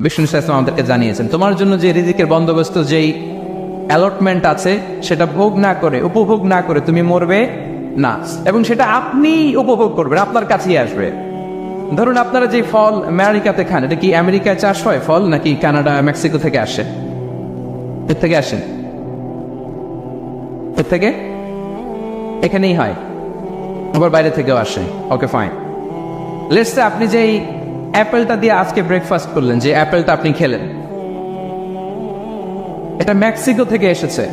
বিষ্ণু ইসলাম আমাদেরকে জানিয়েছেন তোমার জন্য যে রিজিকের বন্দোবস্ত, যেই অ্যালটমেন্ট আছে, সেটা ভোগ না করে, উপভোগ না করে তুমি মরবে না, এবং সেটা আপনি উপভোগ করবেন, আপনার কাছেই আসবে। ধরুন আপনারা যে ফল আমেরিকাতে খান, এটা কি আমেরিকায় চাষ হয় ফল, নাকি কানাডা মেক্সিকো থেকে আসে? এর থেকে আসেন, এর থেকে এখানেই হয়, আবার বাইরে থেকেও আসে। ওকে ফাইন, লেটস সে আপনি যেই অ্যাপেলটা দিয়ে আজকে ব্রেকফাস্ট করলেন, যে অ্যাপেলটা আপনি খেলেন, এটা মেক্সিকো থেকে এসেছে।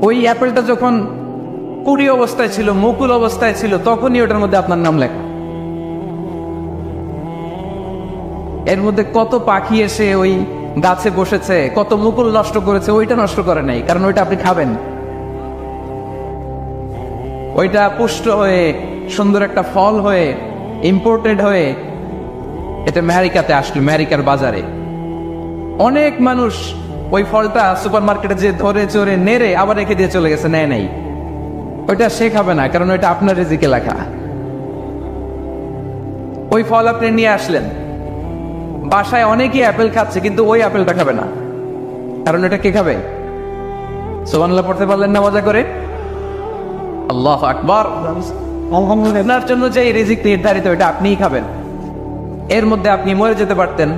ওই অ্যাপেলটা যখন কুড়ি অবস্থায় ছিল, মুকুল অবস্থায় ছিল, তখনই ওটার মধ্যে আপনার নাম লেখা। এর মধ্যে কত পাখি এসে ওই গাছে বসেছে, কত মুকুল নষ্ট করেছে, ওইটা নষ্ট করে নাই, কারণ ওইটা আপনি খাবেন। ওইটা পুষ্ট হয়ে সুন্দর একটা ফল হয়ে ইম্পোর্টেড হয়ে এটা আমেরিকাতে আসলো, আমেরিকার বাজারে। অনেক মানুষ ওই ফলটা সুপার মার্কেটে যে ধরে চড়ে নেড়ে আবার রেখে দিয়ে চলে গেছে, নেয় নাই। ওইটা সে খাবে না, কারণ ওইটা আপনার রিজিকে লেখা। ওই ফল আপনি নিয়ে আসলেন, বাসায় অনেকেই অ্যাপেল খাচ্ছে, কিন্তু ওই অ্যাপেলটা খাবে না, কারণ এটা কে খাবে? সুবহানাল্লাহ পড়তে পারলেন না মজা করে? আল্লাহু আকবার। আপনার জন্য যে রিজিক নির্ধারিত, এটা আপনিই খাবেন। এর মধ্যে আপনি মরে যেতে পারতেন,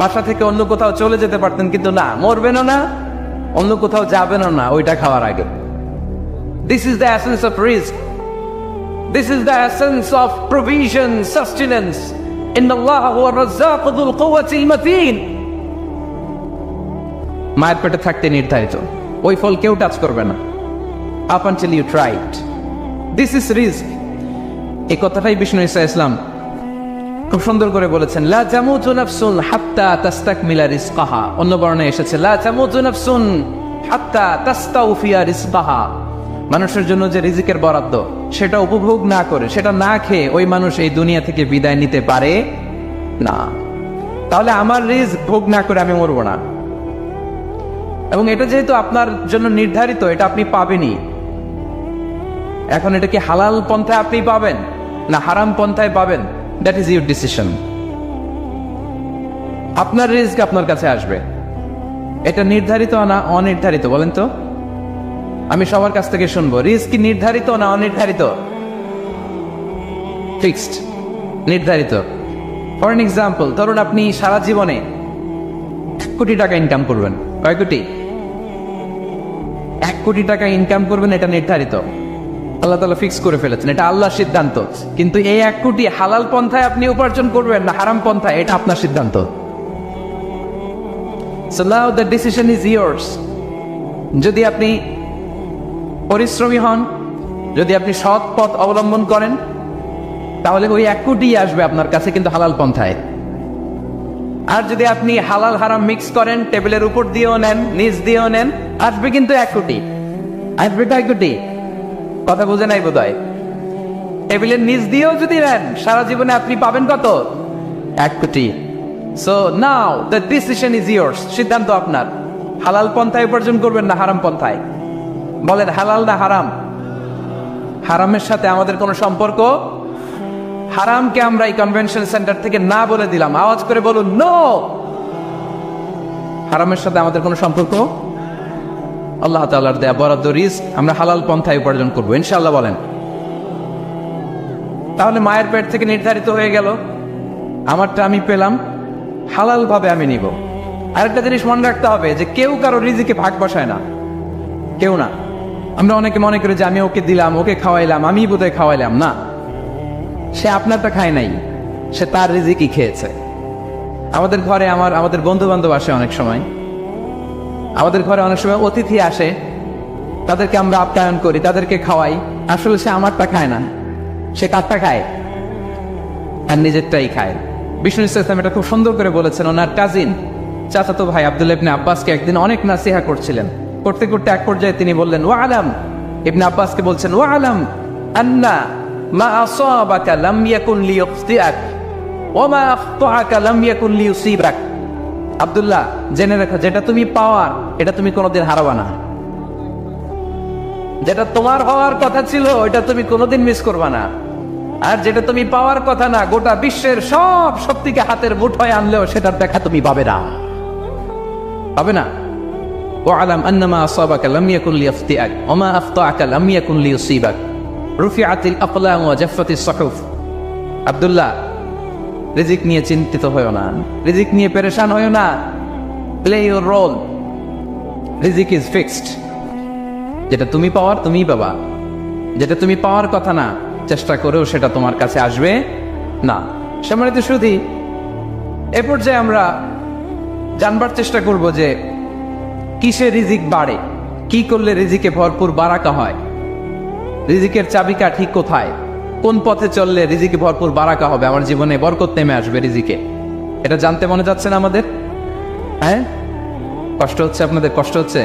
বাসা থেকে অন্য কোথাও চলে যেতে পারতেন, কিন্তু না, মরবেনও না, অন্য কোথাও যাবেনও না ওইটা খাওয়ার আগে। This is the essence of risk. This is the essence of provision, sustenance. Inna Allah huwa ar-razzaq dhul quwwati al-matin. মায়ের পেটে থাকতে নির্ধারিত, ওই ফল কেউ টাচ করবে না up until you try it. This is risk. এই কথাটাই বিষ্ণু ইসলাম খুব সুন্দর করে বলেছেন, লা তামুতু নাফসুন হাত্তা তাস্তাকমিলা রিজকাহা। অন্য বর্ণে এসেছে লা তামুতু নাফসুন হাত্তা তাস্তাউফিয়া রিজকাহা। মানুষের জন্য যে রিজিকের বরাদ্দ, সেটা উপভোগ না করে, সেটা না খেয়ে ওই মানুষ এই দুনিয়া থেকে বিদায় নিতে পারে না। তাহলে আমার রিজক ভোগ না করে আমি মরবো না, এবং এটা যেহেতু আপনার জন্য নির্ধারিত, এটা আপনি পাবেনই। এখন এটা কি হালাল পন্থায় আপনি পাবেন না হারাম পন্থায় পাবেন, দ্যাট ইজ ইউর ডিসিশন। আপনার রিজক আপনার কাছে আসবে, এটা নির্ধারিত না অনির্ধারিত? বলেন তো, আমি সবার কাছ থেকে শুনবো, রিজক কি নির্ধারিত না অনির্ধারিত? ফিক্সড, নির্ধারিত। ফর এন এক্সাম্পল, ধরুন আপনি সারা জীবনে 1 কোটি টাকা ইনকাম করবেন। কয় কোটি? 1 কোটি টাকা ইনকাম করবেন, এটা নির্ধারিত, আল্লাহ তাআলা ফিক্স করে ফেলেছেন, এটা আল্লাহর সিদ্ধান্ত। কিন্তু এই 1 কোটি হালাল পন্থায় আপনি উপার্জন করবেন না হারাম পন্থায়, এটা আপনার সিদ্ধান্ত। So now the decision is yours. যদি আপনি পরিশ্রমী হন, যদি আপনি সৎ পথ অবলম্বন করেন, তাহলে ওই 1 কোটি আসবে আপনার কাছে, কিন্তু হালাল পন্থায়। আর যদি আপনি হালাল হারাম মিক্স করেন, টেবিলের উপর দিয়েও নেন, নিচ দিয়েও নেন, আসবে কিন্তু 1 কোটি। আসবে 1 কোটি? কথা বুঝে নাই বোধহয়। টেবিলের নিচ দিয়েও যদি নেন, সারা জীবনে আপনি পাবেন কত? 1 কোটি। So now the decision is years, সিদ্ধান্ত আপনার। হালাল পন্থায় উপার্জন করবেন না হারাম পন্থায়? বলেন, হালাল না হারাম? হারামের সাথে আমাদের কোনো সম্পর্ক? হারামকে আমরা এই কনভেনশন সেন্টার থেকে না বলে দিলাম, আওয়াজ করে বলুন নো। হারামের সাথে আমাদের কোনো সম্পর্ক? আল্লাহ তাআলার দেয়া বরাদ্দ রিজক আমরা হালাল পন্থায় উপার্জন করবো ইনশাআল্লাহ। বলেন, তাহলে মায়ের পেট থেকে নির্ধারিত হয়ে গেল, আমারটা আমি পেলাম, হালাল ভাবে আমি নিব। আরেকটা জিনিস মনে রাখতে হবে যে কেউ কারো রিজিকে ভাগ বসায় না, কেউ না। আমরা অনেকে মনে করি যে আমি ওকে দিলাম, ওকে খাওয়াইলাম, আমি বোধহয় খাওয়াইলাম। না, সে আপনারটা খায় নাই, সে তার রিজিকই খেয়েছে। আমাদের ঘরে আমাদের বন্ধু বান্ধব আসে, অনেক সময় আমাদের ঘরে অনেক সময় অতিথি আসে, তাদেরকে আমরা আপ্যায়ন করি, তাদেরকে খাওয়াই। আসলে সে আমারটা খায় না, সে কারটা খায়? আর নিজেরটাই খায়। বিষ্ণু ইসলাম এটা খুব সুন্দর করে বলেছেন। ওনার কাজিন, চাচাতো ভাই আব্দুল্লাহ ইবনে আব্বাসকে একদিন অনেক নাসিহা করছিলেন। করতে করতে এক পর্যায়ে তিনি বললেন, ওয়া আলাম, ইবনে আব্বাসকে বলছেন, ওয়া আলাম আন্না মা আসাবাকা লাম ইয়াকুন লিয়ুখতিআক ওয়া মা আখতাআকা লাম ইয়াকুন লিয়ুসিবাক। আব্দুল্লাহ, জেনে রাখো, যেটা তুমি পাওয়ার এটা তুমি কোনোদিন হারাবা না। যেটা তোমার হওয়ার কথা ছিল ওইটা তুমি কোনোদিন মিস করবা না। আর যেটা তুমি পাওয়ার কথা না, গোটা বিশ্বের সব শক্তিকে হাতের মুঠোয় আনলেও সেটার দেখা তুমি পাবে না, পাবে না। ওয়ালাম আন্নামা আসাবাকা লাম ইয়াকুন লিয়াফতিআক ওয়া মা আখতাআকা লাম ইয়াকুন লিয়ুসিবাক রুফিআতিল আকলাম ওয়া জাফফাতিস সুহুফ। আব্দুল্লাহ, রিজিক নিয়ে চিন্তিত হয়ো না, রিজিক নিয়ে পেরেশান হয়ো না। প্লে ইউর রোল, রিজিক ইজ ফিক্সড। যেটা তুমি পাওয়ার তুমিই পাবা, যেটা তুমি পাওয়ার কথা না চেষ্টা করেও সেটা তোমার কাছে আসবে না। সম্মানিত সুধী, এ পর্যায়ে আমরা জানবার চেষ্টা করব যে কিসে রিজিক বাড়ে, কি করলে রিজিকে ভরপুর বারাকা হয়, রিজিকের চাবিকাঠি কোথায়, কোন পথে চললে রিজিকে ভরপুর বারাকা হবে, আমার জীবনে বরকত নেমে আসবে রিজিকে। এটা জানতে মনে যাচ্ছে না আমাদের? হ্যাঁ, কষ্ট হচ্ছে আপনাদের? কষ্ট হচ্ছে?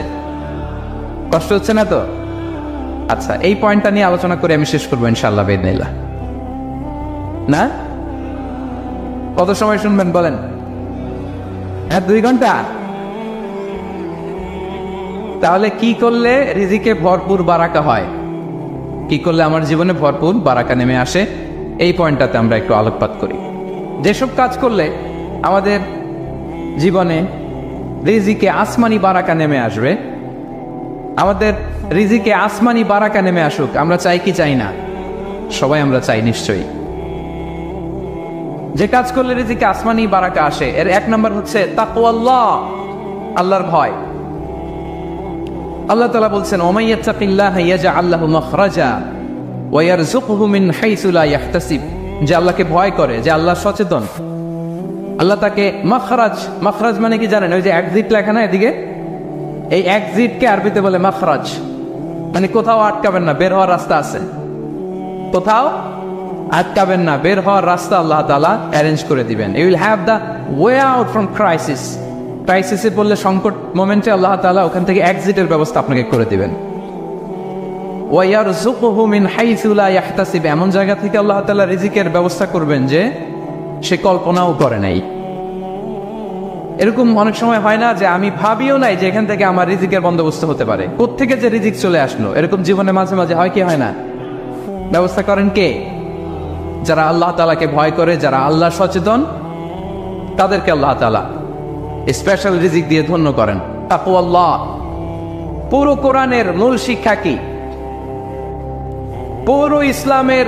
কষ্ট হচ্ছে না তো? আচ্ছা, এই পয়েন্টটা নিয়ে আলোচনা করে আমি শেষ করবো ইনশাআল্লাহ বিইذনিল্লাহ। না, কত সময় শুনবেন বলেন? হ্যাঁ, 2 ঘন্টা। তাহলে কি করলে রিজিকে ভরপুর বারাকা হয়, কি করলে আমার জীবনে ভরপুর বারাকা নেমে আসে, এই পয়েন্টটাতে আমরা একটু আলোকপাত করি। যেসব কাজ করলে আমাদের জীবনে রিজিকে আসমানি বারাকা নেমে আসবে, আমাদের রিজিকে আসমানি বারাকা নেমে আসুক, আমরা চাই কি চাই না? সবাই আমরা চাই নিশ্চয়ই। যে কাজ করলে রিজিকে আসমানি বারাকা আসে, এর 1 নম্বর হচ্ছে তাকওয়াল্লাহ, আল্লাহর ভয়। আল্লাহ তাআলা বলছেন, ওমাই ইয়াত্তাকিল্লাহা ইয়াজআল লাহু মাখরাজা ওয়া ইয়ারযুকহু মিন হাইসু লা ইয়াহতাসিব। যে আল্লাহকে ভয় করে, যে আল্লাহ সচেতন, আল্লাহ তাকে মাখরাজ, মাখরাজ মানে কি জানেন? ওই যে এক্সিট লেখা না এদিকে, এই এক্সিটকে আরবিতে বলে মাখরাজ, মানে কোথাও আটকাবেন না, বের হওয়ার রাস্তা আছে, কোথাও আটকাবেন না, বের হওয়ার রাস্তা আল্লাহ তাআলা অ্যারেঞ্জ করে দিবেন। You will have the way out from crisis. ক্রাইসিসে পড়লে, সংকট মোমেন্টে আল্লাহ তাআলা ওখান থেকে এক্সিটের ব্যবস্থা আপনাকে করে দিবেন। ওয়া ইয়ারযুকহু মিন হাইসু লা ইয়াহতাসিব, এমন জায়গা থেকে আল্লাহ তাআলা রিজিকের ব্যবস্থা করবেন যে সে কল্পনাও করে নাই। এরকম অনেক সময় হয় না যে আমি ভাবিও নাই যে এখান থেকে আমার রিজিকের বন্দোবস্ত হতে পারে, কোত্থেকে যে রিজিক চলে আসলো, এরকম জীবনে মাঝে মাঝে হয় কি হয় না? ব্যবস্থা করেন কে? যারা আল্লাহ তাআলাকে ভয় করে, যারা আল্লাহ সচেতন, তাদেরকে আল্লাহ তাআলা স্পেশাল রিজিক দিয়ে ধন্য করেন। তাকওয়াল্লাহ। পুরো কোরআনের মূল শিক্ষা কি? পুরো ইসলামের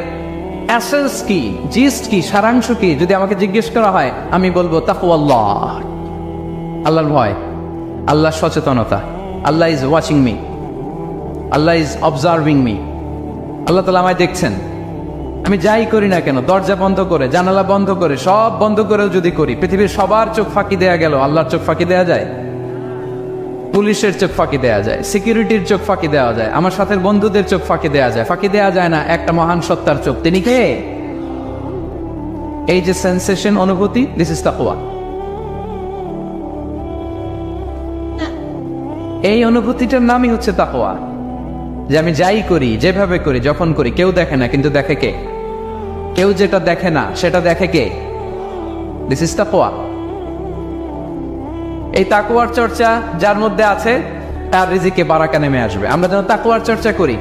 এসেন্স কি, জিস্ট কি, সারাংশ কি যদি আমাকে জিজ্ঞেস করা হয়, আমি বলবো তাকওয়াল্লাহ, আল্লাহর ভয়, আল্লাহ সচেতনতা। Allah is watching me, Allah is observing me. আল্লাহ তাআলা আমায় দেখছেন, আমি যাই করি না কেন, দরজা বন্ধ করে, জানালা বন্ধ করে, সব বন্ধ করেও যদি করি, পৃথিবীর সবার চোখ ফাঁকি দেয়া গেল, আল্লাহর চোখ ফাঁকি দেয়া যায়? পুলিশের চোখ ফাঁকি দেয়া যায়, সিকিউরিটির চোখ ফাঁকি দেওয়া যায়, আমার সাথে বন্ধুদের চোখ ফাঁকি দেয়া যায়, ফাঁকি দেয়া যায় না একটা মহান সত্তার চোখ। তিনি কে? এই যে সেন্সেশন, অনুভূতি, দিস ইজ তাকওয়া। এই অনুভূতিটার নামই হচ্ছে তাকওয়া। যে আমি যাই করি, যেভাবে করি, যখন করি, কেউ দেখে না, কিন্তু দেখে কে? কেউ যেটা দেখে না সেটা দেখে কে? দিস ইজ তাকওয়া। এই তাকওয়ার চর্চা যার মধ্যে আছে, তার রিজিকে বারাকা নেমে আসবে। আমরা যেন তাকওয়ার চর্চা করি,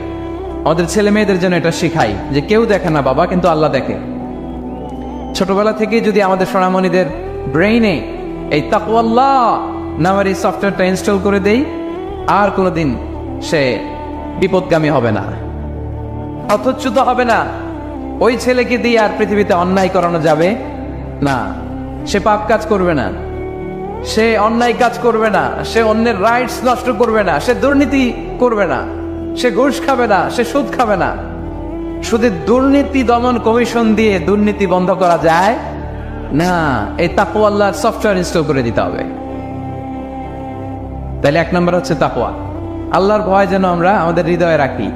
আমাদের ছেলে মেয়েদের জন্য এটা শিখাই যে কেউ দেখে না বাবা, কিন্তু আল্লাহ দেখে। ছোটবেলা থেকে যদি আমাদের সোনামণিদের ব্রেইনে এই তাকওয়াল্লাহ নামের এই সফটওয়্যারটা ইনস্টল করে দেই, আর কোনোদিন সে বিপদগামী হবে না, অথচ্যুত হবে না। ওই ছেলেকে দিয়ে আর পৃথিবীতে অন্যায় করানো যাবে না। সে পাপ কাজ করবে না, সে অন্যায় কাজ করবে না, সে অন্যের রাইটস নষ্ট করবে না, সে দুর্নীতি করবে না, সে ঘুষ খাবে না, সে সুদ খাবে না। শুধু দুর্নীতি দমন কমিশন দিয়ে দুর্নীতি বন্ধ করা যায় না, এই তাকওয়া আল্লাহর সফটওয়্যার ইনস্টল করে দিতে হবে। তাহলে 1 নম্বর হচ্ছে তাকওয়া। আল্লাহর ভয় যেন আমরা আমাদের হৃদয়ে রাখি।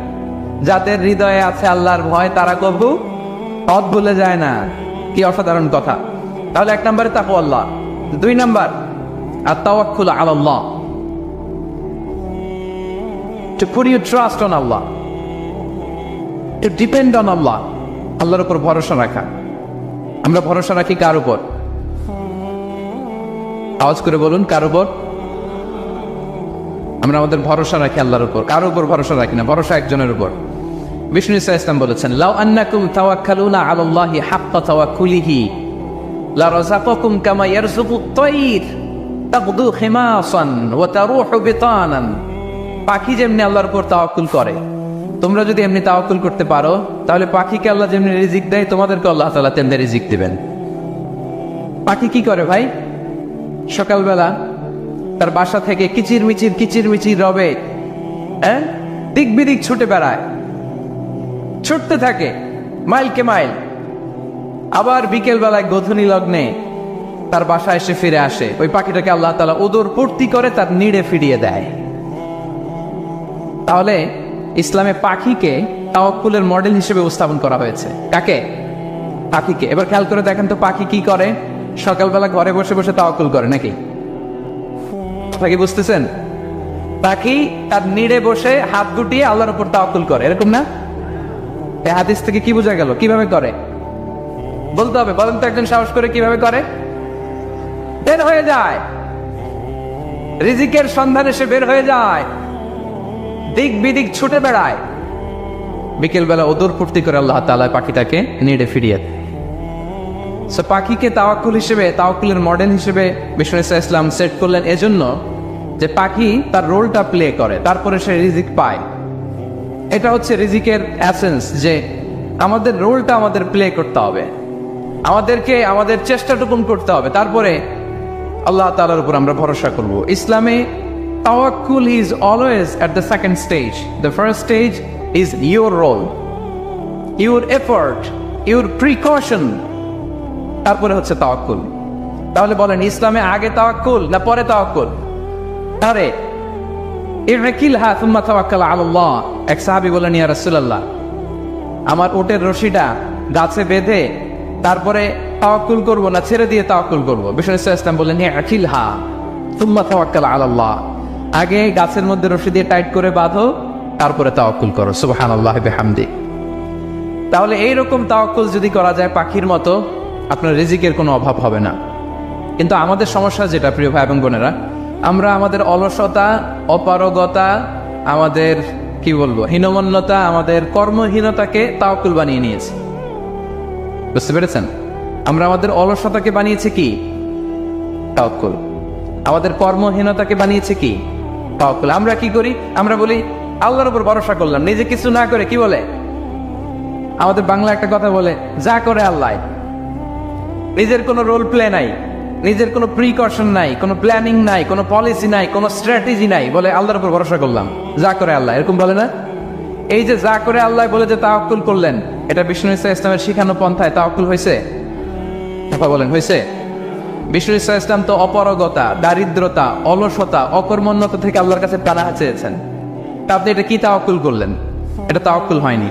যাদের হৃদয়ে আছে আল্লাহর ভয়, তারা কবু পথ ভুলে যায় না। কি অসাধারণ কথা! তাহলে 1 নম্বরে তাকওয়া আল্লাহ। 2 নম্বর আত-তাওয়াক্কুল আলাল্লাহ, to put your trust on Allah, to depend on Allah, আল্লাহর উপর ভরসা রাখা। আমরা ভরসা রাখি কার উপর? আওয়াজ করে বলুন, কার উপর? আমরা আমাদের ভরসা রাখি আল্লাহর উপর, কার উপর ভরসা রাখি না। ভরসা একজনের উপর, বিষ্ণু ইসলাম বলেছেন, লাউ আন্নাকুম তাওয়াক্কালুনা আলাল্লাহি হাক্কা তাওয়াক্কুলিহি লা রাযাকাকুম কামা ইয়ারযুকুত তায়র তাগদু খিমাসান ওয়া তারুহু বিতানান। পাখি যেমনি আল্লাহর উপর তাওয়াক্কুল করে, তোমরা যদি এমনি তাওয়াক্কুল করতে পারো, তাহলে পাখিকে আল্লাহ যেমনি রিজিক দেয়, তোমাদেরকে আল্লাহ তাআলা তেমনি রিজিক দিবেন। পাখি কি করে ভাই? সকালবেলা তার বাসা থেকে কিচির মিচির রবে, দিক বিদিক ছুটে বেড়ায়, ছুটতে থাকে মাইলকে মাইল। আবার বিকেল বেলায় গোধূলি লগ্নে তার বাসায় এসে ফিরে আসে। ওই পাখিটাকে আল্লাহ তাআলা উদর পূর্তি করে তার নিড়ে ফিরিয়ে দেয়। তাহলে ইসলামে পাখিকে তাওয়াক্কুলের মডেল হিসেবে উপস্থাপন করা হয়েছে। কাকে? পাখিকে। এবার খেয়াল করে দেখেন তো, পাখি কি করে? সকালবেলা ঘরে বসে বসে তাওয়াক্কুল করে নাকি? পাখি বুঝতেছেন? পাখি তার নিড়ে বসে হাত গুটিয়ে আল্লাহর উপর তাওয়াক্কুল করে, এরকম না? এই হাদিস থেকে কি বোঝা গেল? কিভাবে করে বলতে হবে, বলেন তো একজন সাহস করে কিভাবে করে? বের হয়ে যায়, রিজিকের সন্ধানে সে বের হয়ে যায়, দিক বিদিক ছুটে বেড়ায়, বিকেল বেলা ওদর ফুর্তি করে আল্লাহ তাআলা পাখিটাকে নিড়ে ফিরিয়ে দেয়। সো পাখিকে তাওয়াক্কুল হিসেবে, তাওয়াক্কুলের মডেল হিসেবে বিষ্ণু ইসলাম সেট করলেন এজন্য যে পাখি তার রোলটা প্লে করে, তারপরে সে রিজিক পায়। এটা হচ্ছে রিজিকের এসেন্স, যে আমাদের রোলটা আমাদের প্লে করতে হবে, আমাদেরকে আমাদের চেষ্টাটুকুন করতে হবে, তারপরে আল্লাহ তাআলার উপর আমরা ভরসা করব। ইসলামে তাওয়াক্কুল is always at the second stage. The first stage is your role, your effort, your precaution, তারপরে হচ্ছে তাওয়াক্কুল। তাহলে বলেন, ইসলামে আগে তাওয়াক্কুল না পরে তাওয়াক্কুল? আরে ইরকিলহা সুম্মা তাওয়াক্কাল আলাল্লাহ। এক সাহাবী বলেন, ইয়া রাসূলুল্লাহ, আমার উটের রশিটা গাছে বেঁধে তারপরে তাওয়াক্কুল করব না ছেড়ে দিয়ে তাওয়াক্কুল করব? বিষ্ণু ইসলাম বললেন, ইরকিলহা সুম্মা তাওয়াক্কাল আলাল্লাহ। আগে গাছের মধ্যে রশি দিয়ে টাইট করে বাঁধো, তারপরে তাওয়াক্কুল করো। সুবহানাল্লাহ বিহামদি। তাহলে এইরকম তাওয়াক্কুল যদি করা যায় পাখির মতো, আপনার রিজিকের কোনো অভাব হবে না। কিন্তু আমাদের সমস্যা যেটা, প্রিয় ভাই এবং বোনেরা, আমরা আমাদের অলসতা, অপারগতা, আমাদের কি বলবো হীনমন্যতা, আমাদের কর্মহীনতাকে তাওয়াক্কুল বানিয়ে নিয়েছি। বুঝতে পেরেছেন? আমরা আমাদের অলসতাকে বানিয়েছি কি? তাওয়াক্কুল। আমাদের কর্মহীনতাকে বানিয়েছে কি? তাওয়াক্কুল। আমরা কি করি? আমরা বলি আল্লাহর উপর ভরসা করলাম, নিজে কিছু না করে। কি বলে আমাদের বাংলা একটা কথা বলে, যা করে আল্লাহ। নিজের কোনো রোল প্লে নাই, নিজের কোনো প্রিকশন নাই, কোনো প্ল্যানিং নাই, কোনো পলিসি নাই, কোনো স্ট্র্যাটেজি নাই, বলে আল্লাহর উপর ভরসা করলাম, যা করে আল্লাহ। এরকম বলে না? এই যে যা করে আল্লাহ বলে যে তাওয়াক্কুল করলেন, এটা বিষ্ণু ইসলামের শিখানো পন্থায় তাওয়াক্কুল হয়েছে? কথা বলেন, হয়েছে? বিষ্ণু ইসলাম তো অপারগতা, দারিদ্রতা, অলসতা, অকর্মণ্যতা থেকে আল্লাহর কাছে পানাহ চেয়েছেন। তা আপনি এটা কি তাওয়াক্কুল করলেন? এটা তাওয়াক্কুল হয়নি।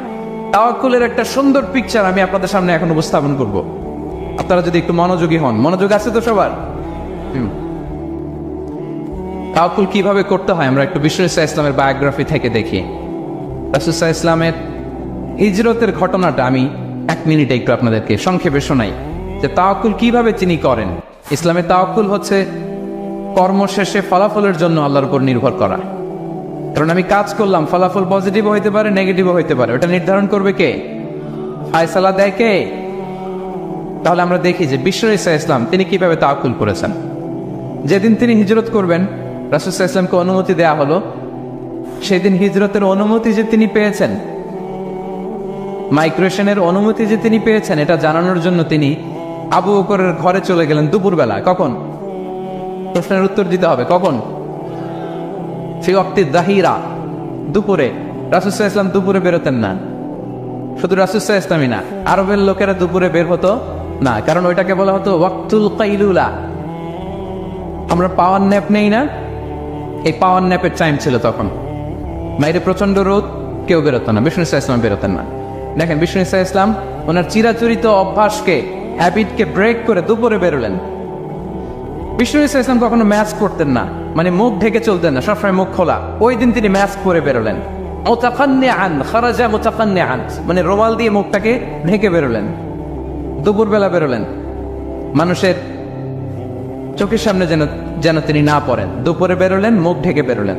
তাওয়াক্কুলের একটা সুন্দর পিকচার আমি আপনাদের সামনে এখন উপস্থাপন করব, আপনারা যদি একটু মনোযোগী হন। মনোযোগ আছে তো সবার? তাওয়াক্কুল কিভাবে করতে হয় আমরা একটু বিষ্ণু ইসলামের বায়োগ্রাফি থেকে দেখি। রাসূল সাল্লাল্লাহু আলাইহি ওয়াসাল্লামের হিজরতের ঘটনাটা আমি 1 মিনিটে একটু আপনাদেরকে সংক্ষেপে শোনাই, যে তাওয়াক্কুল কিভাবে তিনি করেন। ইসলামে তাওয়াক্কুল হচ্ছে কর্মশেষে ফলাফলের জন্য আল্লাহর উপর নির্ভর করা। কারণ আমি কাজ করলাম, ফলাফল পজিটিভও হইতে পারে, নেগেটিভও হইতে পারে, ওটা নির্ধারণ করবে কে? ফায়সালা দেয় কে? তাহলে আমরা দেখি যে বিষ্ণু ইসলাম তিনি কিভাবে তাওয়াক্কুল করেছেন। যেদিন তিনি হিজরত করবেন, রাসূল সাল্লাল্লাহু আলাইহি ওয়াসাল্লামকে অনুমতি দেয়া হলো, সেদিন হিজরতের অনুমতি যে তিনি পেয়েছেন, মাইগ্রেশনের অনুমতি যে তিনি পেয়েছেন, এটা জানানোর জন্য তিনি আবু বকরের ঘরে চলে গেলেন দুপুরবেলা। কখন? প্রশ্নের উত্তর দিতে হবে, কখন? ফি ওয়াক্তি যাহিরা, দুপুরে। রাসূল সাল্লাল্লাহু আলাইহি ওয়াসাল্লাম দুপুরে বেরোতেন না। শুধু রাসূল সাল্লাল্লাহু আলাইহি ওয়াসাল্লামই না, আরবের লোকেরা দুপুরে বের হতো না, কারণ ওইটাকে বলা হতো ওয়াক্তুল কাইলুলা। আমরা পাওয়ার ন্যাপ নেই না, এই পাওয়ার ন্যাপের টাইম ছিল তখন। বাইরে প্রচন্ড রোদ, কেউ বেরোতো না, বিষ্ণু ইসলাম বেরোতেন না। দেখেন বিষ্ণু ইসলাম ওনার চিরাচরিত অভ্যাসকে, হ্যাবিটকে ব্রেক করে দুপুরে বেরোলেন। বিষ্ণু ইসলাম কখনো ম্যাস্ক করতেন না, মানে মুখ ঢেকে চলতেন না, সবসময় মুখ খোলা। ওই দিন তিনি ম্যাস্ক পরে বেরোলেন। মুতাকান্নিআন, খারাজা মুতাকান্নিআন, মানে রুমাল দিয়ে মুখটাকে ঢেকে বেরোলেন, দুপুরবেলা বেরোলেন, মানুষের চোখের সামনে যেন তিনি না পড়েন। দুপুরে বেরোলেন, মুখ ঢেকে বেরোলেন।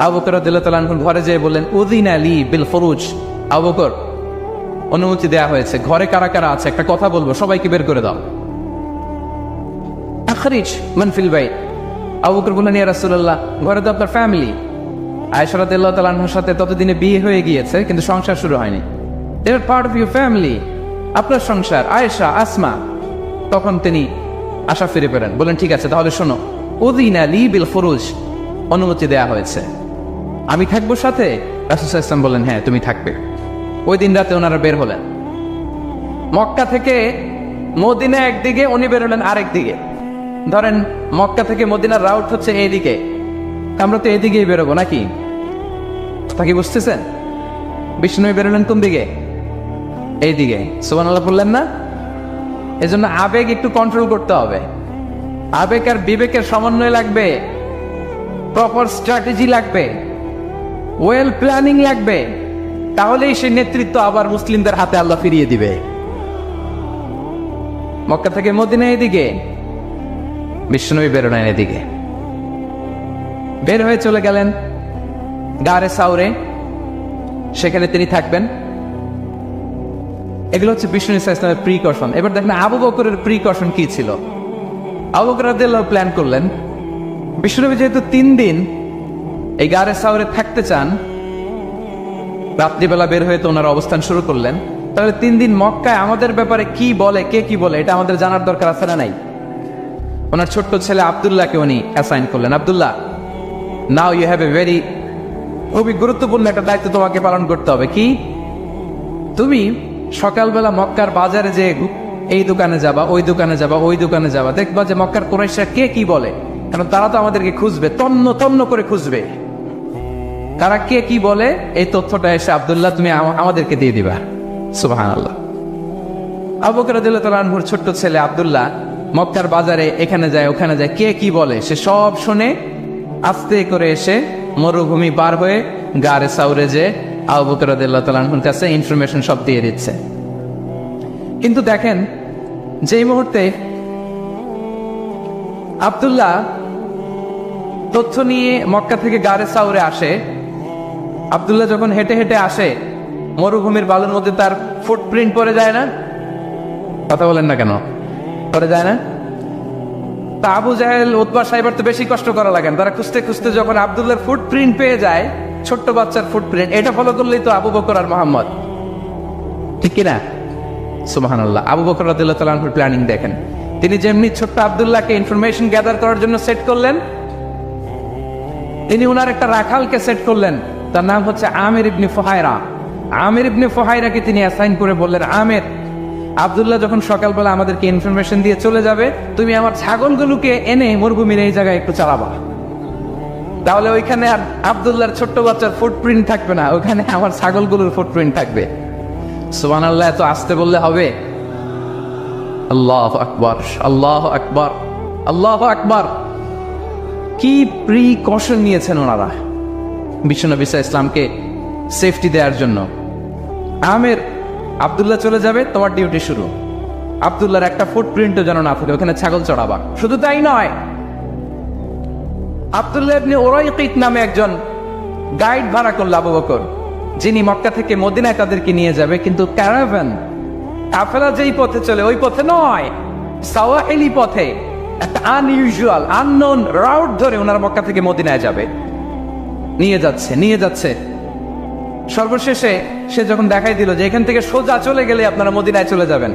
আবু বকর রাদিয়াল্লাহু তাআলা আনহু ঘরে যেয়ে বললেন, উযিনা লি বিল খুরুজ, আবু বকর, অনুমতি দেয়া হয়েছে, ঘরে কারা কারা আছে একটা কথা বলবো, সবাইকে বের করে দাও। আখরিজ মান ফিল বাইত। আবু বকর বললেন, ইয়া রাসূলুল্লাহ, ঘরে তো আপনার ফ্যামিলি। আয়েশা রাদিয়াল্লাহু তাআলা আনহার সাথে ততদিনে বিয়ে হয়ে গিয়েছে, কিন্তু সংসার শুরু হয়নি। দে আর পার্ট অফ ইউর ফ্যামিলি, আপনার সংসার, আয়েশা, আসমা। তখন তিনি আশা ফিরে পেলেন, বলেন ঠিক আছে তাহলে শোনো, উযিনা লি বিল খুরুজ, অনুমতি দেয়া হয়েছে, আমি থাকবো সাথে? রাসূল সাল্লাল্লাহু আলাইহি ওয়াসাল্লাম বললেন, হ্যাঁ তুমি থাকবে। ওই দিন রাতে ওনারা বের হলেন মক্কা থেকে মদিনা একদিকে, উনি বের হলেন আরেক দিকে। ধরেন মক্কা থেকে মদিনার রাউট হচ্ছে এইদিকে, আমরা তো এদিকেই বেরোবো নাকি? তা কি বুঝতেছেন? বিষ্ণু বেরোলেন কোন দিকে? এইদিকে। সুবহানাল্লাহ বললেন না? এজন্য আবেগ একটু কন্ট্রোল করতে হবে। আবেগ আর বিবেকের সমন্বয় লাগবে, প্রপার স্ট্র্যাটেজি লাগবে, ওয়েল প্ল্যানিং লাগবে, তাহলেই সেই নেতৃত্ব আবার মুসলিমদের হাতে আল্লাহ ফিরিয়ে দিবে। মক্কা থেকে মদিনা এদিকে, বিশ্বনবী বেরোলেন এদিকে। বের হয়ে চলে গেলেন গারে সাউরে, সেখানে তিনি থাকবেন। এগুলো হচ্ছে বিষ্ণু ইসলামের প্রিকশন। এবার দেখেন আবু বকরের প্রিকশন কি ছিল। আবু বকর রাদিয়াল্লাহু প্ল্যান করলেন, বিশ্বনবী যেহেতু 3 দিন এই গারে সাউরে থাকতে চান, রাত্রিবেলা বের হয়ে তো ওনারা অবস্থান শুরু করলেন, তাহলে 3 দিন মক্কায় আমাদের ব্যাপারে কি বলে, কে কি বলে, এটা আমাদের জানার দরকার আছে না নাই? ওনার ছোট্ট ছেলে আব্দুল্লাহকে উনি অ্যাসাইন করলেন, Abdullah, now you have a very, খুবই গুরুত্বপূর্ণ একটা দায়িত্ব তোমাকে পালন করতে হবে। কি? তুমি সকালবেলা মক্কার বাজারে যে এই দোকানে যাবা, ওই দোকানে যাবা, ওই দোকানে যাবা, দেখবা যে মক্কার কুরাইশরা কে কি বলে, কারণ তারা তো আমাদেরকে খুঁজবে, তন্ন তন্ন করে খুঁজবে, তারা কে কি বলে, এই তথ্যটা এসে আব্দুল্লাহ তুমি আমাদেরকে দিয়ে দিবা। সুবহানাল্লাহ। আবু বকর রাদিয়াল্লাহু তাআলা আনহুর ছোট্ট ছেলে আব্দুল্লাহ মক্কার বাজারে এখানে যায় ওখানে যায়, কে কি বলে সে সব শুনে আস্তে করে এসে মরুভূমি পার হয়ে গারে সাউরে যে আবু বকর রাদিয়াল্লাহু তাআলা আনহুর কাছে ইনফরমেশন সব দিয়ে দিচ্ছে। কিন্তু দেখেন, যেই মুহূর্তে আব্দুল্লাহ তথ্য নিয়ে মক্কা থেকে গারে সাউরে আসে, আব্দুল্লাহ যখন হেঁটে হেঁটে আসে, মরুভূমির বালুর মধ্যে তার ফুটপ্রিন্ট পড়ে যায় না? কথা বলেন না কেন? পড়ে যায় না? তা আবু জাহেল, উতবা সাহেবের তো বেশি কষ্ট করা লাগেন, তারা খুঁজতে খুঁজতে যখন আব্দুল্লাহর ফুটপ্রিন্ট পেয়ে যায়, ছোট্ট বাচ্চার ফুটপ্রিন্ট, এটা ফলো করলেই তো আবু বকর আর মোহাম্মদ, ঠিক কিনা? সুবহানাল্লাহ। আবু বকর রাদিয়াল্লাহু তাআলা আনহুর প্ল্যানিং দেখেন, তিনি যেমনি ছোট্ট আব্দুল্লাহকে ইনফরমেশন গ্যাদার করার জন্য সেট করলেন, তিনি উনার একটা রাখালকে সেট করলেন, তার নাম হচ্ছে আমির ইবনে ফুহায়রা। আমির ইবনে ফুহায়রাকে তিনি অ্যাসাইন করে বললেন, আমির, আব্দুল্লাহ যখন সকালবেলা আমাদেরকে ইনফরমেশন দিয়ে চলে যাবে, তুমি আমার ছাগলগুলোকে এনে মরুভূমির এই জায়গায় একটু চালাবা, তাহলে ওইখানে আর আব্দুল্লাহর ছোট্ট বাচ্চার ফুটপ্রিন্ট থাকবে না, ওখানে আমার ছাগলগুলোর ফুটপ্রিন্ট থাকবে। সুবহানাল্লাহ। এত আসতে বললে হবে? আল্লাহু আকবার, আল্লাহু আকবার, আল্লাহু আকবার। কি প্রিকশন নিয়েছেন ওনারা বিশ্বনবী সাল্লাল্লাহু আলাইহি ইসলামকে সেফটি দেওয়ার জন্য। আমির, আব্দুল্লাহ চলে যাবে, তোমার ডিউটি শুরু, আব্দুল্লাহর একটা ফুটপ্রিন্টও যেন না থাকে, ওখানে ছাগল চড়াবা। শুধু তাই নয়, আব্দুল্লাহ ইবনে উরাইকিত নামে একজন গাইড ভাড়া করল আবু বকর, যিনি মক্কা থেকে মদিনায় তাদেরকে নিয়ে যাবে, কিন্তু ক্যারাভান, কাফেলা যেই পথে চলে ওই পথে নয়, সাওয়াহিলি পথে, একটা আনইউজুয়াল আননোন রাউট ধরে ওনারা মক্কা থেকে মদিনায় যাবে। নিয়ে যাচ্ছে সর্বশেষে সে যখন দেখাই দিল যে এখান থেকে সোজা চলে গেলে আপনারা মদিনায় চলে যাবেন,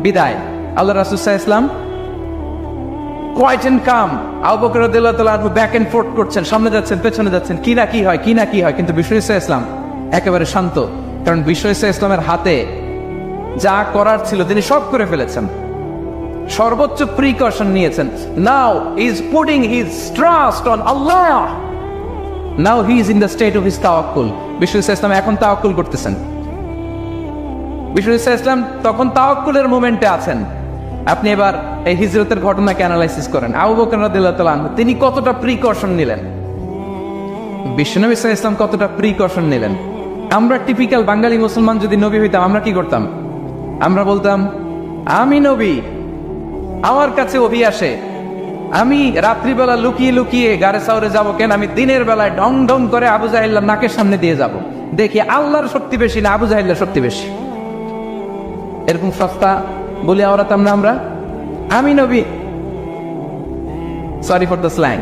বিদায়। আল্লাহ রাসূল সাল্লাল্লাহু আলাইহি ওয়াসাল্লাম কোয়াইট এন্ড কাম, আবু বকর রাদিয়াল্লাহু তাআলা আনহু ব্যাক এন্ড ফোর্থ করছেন, সামনে যাচ্ছেন পেছনে যাচ্ছেন, কি না কি হয়, কিন্তু বিষ্ণু সাল্লাল্লাহু আলাইহি ওয়াসাল্লাম একেবারে শান্ত, কারণ বিষ্ণু সাল্লাল্লাহু আলাইহি ওয়াসাল্লামের হাতে যা করার ছিল তিনি সব করে ফেলেছেন, সর্বোচ্চ প্রিকশন নিয়েছেন। Now he is putting his trust on Allah, now he is in the state of his তাওয়াক্কুল। বিষ্ণু সাল্লাল্লাহু আলাইহি ওয়াসাল্লাম এখন তাওয়াক্কুল করতেছেন, বিষ্ণু সাল্লাল্লাহু আলাইহি ওয়াসাল্লাম তখন তাওয়াক্কুলের মোমেন্টে আছেন। আপনি এবার এই হিজরতের ঘটনাকে অ্যানালাইসিস করেন, আবু বকর রাদিয়াল্লাহু তাআলা আনহু তিনি কতটা প্রিকশন নিলেন, বিশ্বনবী সাল্লাল্লাহু আলাইহি ওয়াসাল্লাম কতটা প্রিকশন নিলেন। আমরা টিপিক্যাল বাঙালি মুসলমান যদি নবী হইতাম, আমরা কি করতাম? আমরা বলতাম, আমি নবী, আমার কাছে ওহী আসে, আমি রাত্রিবেলা লুকিয়ে লুকিয়ে গারে সাউরে যাবো কেন, আমি দিনের বেলায় ঢং ঢং করে আবু জাহেল নাকের সামনে দিয়ে যাব। দেখি আল্লাহর শক্তি বেশি না আবু জাহেলের শক্তি বেশি। এরকম সস্তা বলে আওড়াতাম না আমরা? আমি নবী, সরি ফর দ্য স্ল্যাং,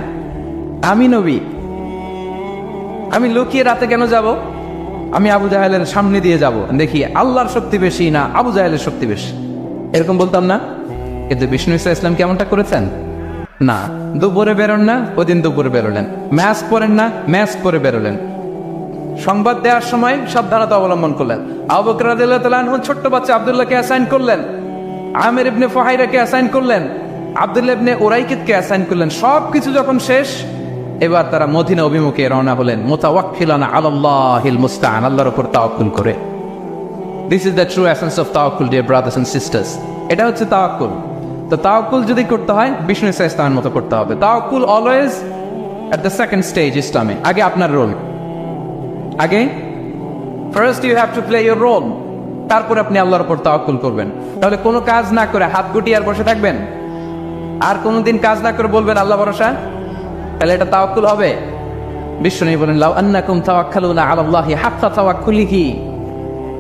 আমি নবী, আমি লুকিয়ে রাতে কেন যাব? আমি আবু জাহেলের সামনে দিয়ে যাব, দেখি আল্লাহর শক্তি বেশি না আবু জাহেলের শক্তি বেশি। এরকম বলতাম না? কিন্তু বিষ্ণু ইসা ইসলাম কেমনটা করেছেন? না, দুপুরে বেরোন না, ওই দিন দুপুরে বেরোলেন। ম্যাস্ক পরেন না, ম্যাস্ক পরে বেরোলেন। সংবাদ দেওয়ার সময় সাবধানতা অবলম্বন করলেন। আবু বকর রাদিয়াল্লাহু তাআলা আনহু ছোট্ট বাচ্চা আব্দুল্লাহকে অ্যাসাইন করলেন, আমির ইবনে ফুহাইরাকে অ্যাসাইন করলেন, আব্দুল্লাহ ইবনে উরাইকিতকে অ্যাসাইন করলেন। সবকিছু যখন শেষ, এবার তারা মদিনা অভিমুখে রওনা হলেন, মুতাওয়াক্কিলানা আলাল্লাহিল মুস্তাআন, আল্লাহর উপর তাওয়াক্কুল করে। This is the true essence of তাওয়াক্কুল, ডিয়ার ব্রাদার্স এন্ড সিস্টার্স। এটা হচ্ছে তাওয়াক্কুল। তো তাওয়াক্কুল যদি করতে হয় বিষ্ণু ইসা ইসলামের মতো করতে হবে। তাওয়াক্কুল always at the second stage ইসলামে। আগে আপনার রোল, আগে first you have to play your role, তারপরে আপনি আল্লাহর উপর তাওয়াক্কুল করবেন। তাহলে কোনো কাজ না করে হাত গুটিয়ে আর বসে থাকবেন, আর কোনোদিন কাজ না করে বলবেন আল্লাহ ভরসা, তাহলে এটা তাওয়াক্কুল হবে? বিশ্বনবী বলেন, লাউ আন্নাকুম তাওয়াক্কালুনা আলাল্লাহি হাক্কা তাওয়াক্কুলিহি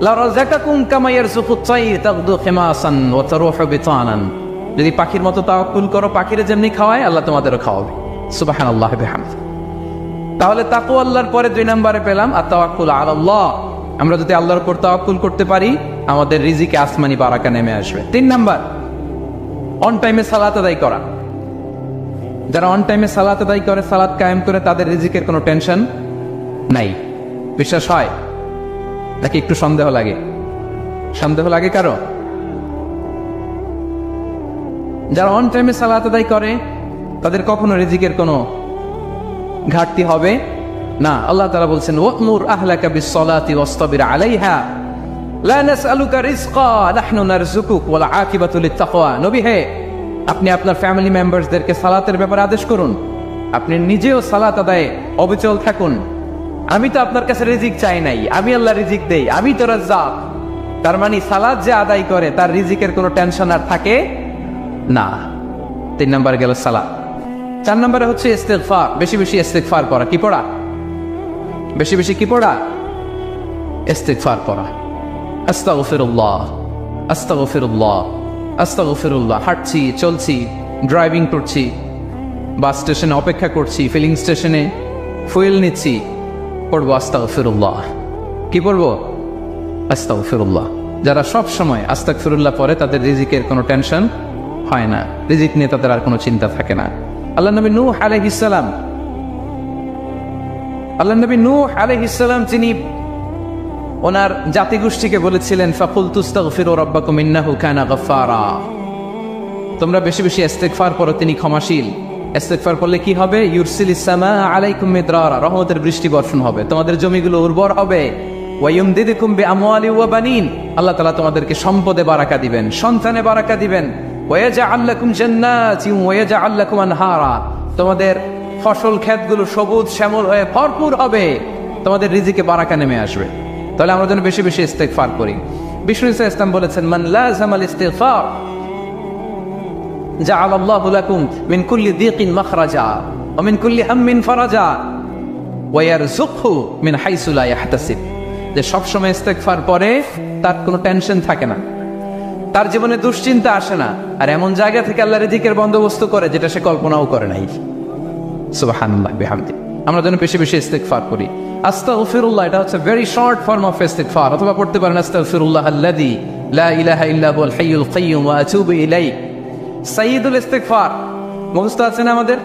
লারাযাকাকুম কামা ইয়ারযুকুত তায়র তাগদু খিমাসান ওয়া তারুহু বিতানান। যদি পাখির মতো তাওয়াক্কুল করো, পাখিরে যেমনি খাওয়ায় আল্লাহ তোমাদেরও খাওয়াবে। সুবহানাল্লাহি বিহামদিহি। তাহলে তাকওয়া আল্লাহর পরে 2 নম্বরে পেলাম আত-তাওয়াক্কুল আলাল্লাহ। আমরা যদি আল্লাহর উপর তাওয়াক্কুল করতে পারি, আমাদের রিজিকে আসমানি বারাকা নেমে আসবে। 3 নাম্বার, অন টাইমে সালাত আদায় করা। যারা অন টাইমে সালাত আদায় করে, সালাত কায়েম করে, তাদের রিজিকের কোনো টেনশন নাই। বিশ্বাস হয় নাকি একটু সন্দেহ লাগে? সন্দেহ লাগে কারো? যারা অন টাইমে সালাত আদায় করে তাদের কখনো রিজিকের কোনো ঘাটতি হবে না। আল্লাহ তাআলা বলছেন, ওয়া'মুর আহলাকা বিস-সালাতি ওয়াসতাবির আলাইহা লা নাসআলুকা রিজকা নাহনু নারযুকুক ওয়াল আকিবাতু লিত-তাকওয়া। নবী হে, আপনি আপনার ফ্যামিলি মেম্বারসদেরকে সালাতের ব্যাপারে আদেশ করুন, আপনি নিজেও সালাত আদায়ে অবিচল থাকুন। আমি তো আপনার কাছে রিজিক চাই নাই, আমি আল্লাহ রিজিক দেই, আমি তো রাজ্জাক। তার মানে সালাত যে আদায় করে তার রিজিকের কোনো টেনশন আর থাকে না। 3 নম্বরে গেল সালাত। 4 নম্বরে হচ্ছে ইস্তিগফার। বেশি বেশি ইস্তিগফার পড়া। কি পড়া? বেশি বেশি কি পড়া? ইস্তিগফার পড়া। আস্তাগফিরুল্লাহ, আস্তাগফিরুল্লাহ, আস্তাগফিরুল্লাহ। হাঁটছি, চলছি, ড্রাইভিং করছি, বাস স্টেশনে অপেক্ষা করছি, ফিলিং স্টেশনে ফুয়েল নিচ্ছি, পড়বো আস্তাগফিরুল্লাহ। কি পড়বো? আস্তাগফিরুল্লাহ। যারা সব সময় আস্তাগফিরুল্লাহ পড়ে তাদের রিজিকের কোনো টেনশন হয় না, রিজিক নিয়ে তাদের আর কোনো চিন্তা থাকে না। আল্লাহ নবী নূহ আলাইহিস সালাম, আল্লাহ নবী নূহ আলাইহিস সালাম যিনি ওনার জাতিগোষ্ঠীকে বলেছিলেন, ফাকুলতু আস্তাগফিরু রাব্বাকুম ইন্নাহু কানা গাফফারা। তোমরা বেশি বেশি ইস্তিগফার পড়ো, তিনি ক্ষমাশীল। ইস্তিগফার করলে কি হবে? ইউরসিলিস সামা আলাইকুম মিদরারা, রহমতের বৃষ্টি বর্ষণ হবে, তোমাদের জমিগুলো উর্বর হবে। ওয়া ইউমদিদুকুম বিআমওয়ালি ওয়া বানিন, আল্লাহ তাআলা তোমাদেরকে সম্পদে বারাকা দিবেন, সন্তানে বারাকা দিবেন। ওয়া ইয়াজআল লাকুম জান্নাতিন ওয়া ইয়াজআল লাকুম আনহারা, তোমাদের ফসল ক্ষেতগুলো সবুজ শ্যামল হয়ে ভরপুর হবে, তোমাদের রিজিকে বারাকা নেমে আসবে। তাহলে আমরা যেন বেশি বেশি ইস্তিগফার করি। বিষ্ণু ইসা ইসলাম বলেছেন, মান লাযামাল ইস্তিগফার জাআলাল্লাহু লাকুম মিন কুল্লি যিকিন মাখরাজা ওয়া মিন কুল্লি হাম্মিন ফারাজা ওয়া ইয়ারযুকহু মিন হাইসু লা ইয়াহতাসিব। যে সবসময় ইস্তিগফার পড়ে তার কোনো টেনশন থাকে না, তার জীবনে দুশ্চিন্তা আসে না, আর এমন জায়গা থেকে আল্লাহ রিজিকের বন্দোবস্ত করে যেটা সে কল্পনাও করে নাই। সুবহানাল্লাহ বিহামদিহি। আমরা যেন বেশি বেশি ইস্তিগফার করি। আস্তাগফিরুল্লাহ, এটা হচ্ছে ভেরি শর্ট ফর্ম অফ ইস্তিগফার। অথবা পড়তে পারেন আস্তাগফিরুল্লাহ আল্লাযী লা ইলাহা ইল্লা হুয়াল হাইয়ুল কাইয়্যুম ওয়া আতুবু ইলাইহি। সাইয়্যিদুল ইস্তিগফার মুখস্থ আছে না আমাদের?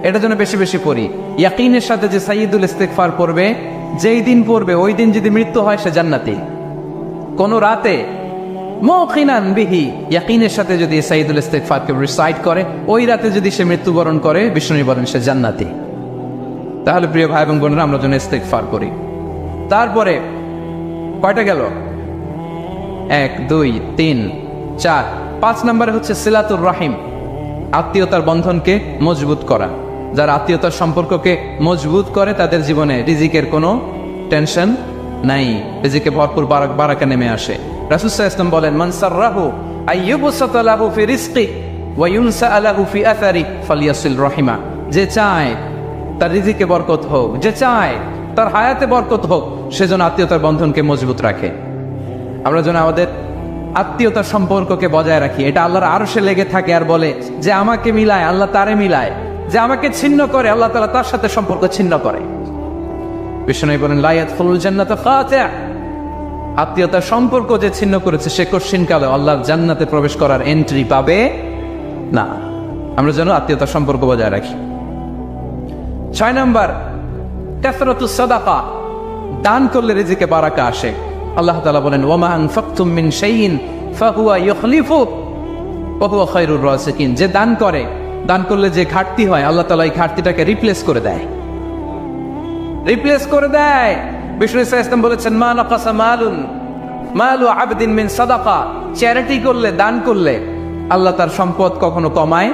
এটা যেন বেশি বেশি পড়ি। ইয়াকিনের সাথে যে সাইয়্যিদুল ইস্তিগফার পড়বে, যেই দিন পড়বে ওই দিন যদি মৃত্যু হয় সে জান্নাতি। কোন রাতে মুকিনান বিহি, ইয়াকিনের সাথে যদি সাইয়্যিদুল ইস্তিগফারকে রিসাইট করে, ওই রাতে যদি সে মৃত্যুবরণ করে, বিষ্ণু বলেন সে জান্নাতি। তাহলে প্রিয় ভাই এবং বোনেরা, আমরা যেন ইস্তিগফার করি। তারপরে কয়টা গেল? 1 2 3 4 5 নম্বরে হচ্ছে সিলাতুর রাহিম, আত্মীয়তার বন্ধনকে মজবুত করা। যারা আত্মীয়তার সম্পর্ককে মজবুত করে তাদের জীবনে রিজিকের কোনো টেনশন নাই, রিজিকে ভরপুর বারাকা নেমে আসে। রাসূল সাল্লাল্লাহু আলাইহি ওয়াসাল্লাম বলেন, মান সাররাহু আইয়ুবসাতা লাহু ফি রিজকি ওয়া ইউনসা লাহু ফি আথারি ফালইয়াসিল রাহিমা। যে চায় তার রিজিকে বরকত হোক, যে চায় তার হায়াতে বরকত হোক, সেজন্য আত্মীয়তার বন্ধনকে মজবুত রাখে। আমরা যেন আমাদের আত্মীয়তার সম্পর্ককে বজায় রাখি। এটা আল্লাহর আরশে লেগে থাকে আর বলে যে আমাকে মিলায়, আল্লাহ তারে মিলায়, যে আমাকে ছিন্ন করে, আল্লাহ তাআলা তার সাথে সম্পর্ক ছিন্ন করে। বিষ্ণু বলেন লা ইয়াদখুলুল জান্নাতা কাতি', আত্মীয়তার সম্পর্ক যে ছিন্ন করেছে সে কশিনকালে আল্লাহর জান্নাতে প্রবেশ করার এন্ট্রি পাবে না। আমরা যেন আত্মীয়তার সম্পর্ক বজায় রাখি। 6 নাম্বার, কাসরাতুস সাদাকা, দান করলে রিজিকে বারাকা আসে। আল্লাহ তাআলা বলেন ওয়া মা আনফাকতুম মিন শাইইন ফাহুয়া ইউখলিফু ওয়া হুয়া খায়রুর রাসিকিন, যে দান করে, দান করলে যে ঘাটতি হয় আল্লাহ তাআলা এই ঘাটতিটাকে রিপ্লেস করে দেয়, রিপ্লেস করে দেয়। বিষ্ণু ইসলাম বলেছেন মা নাকাসা মালু আবদিন মিন সাদাকা, চ্যারিটি করলে, দান করলে আল্লাহ তার সম্পদ কখনো কমায়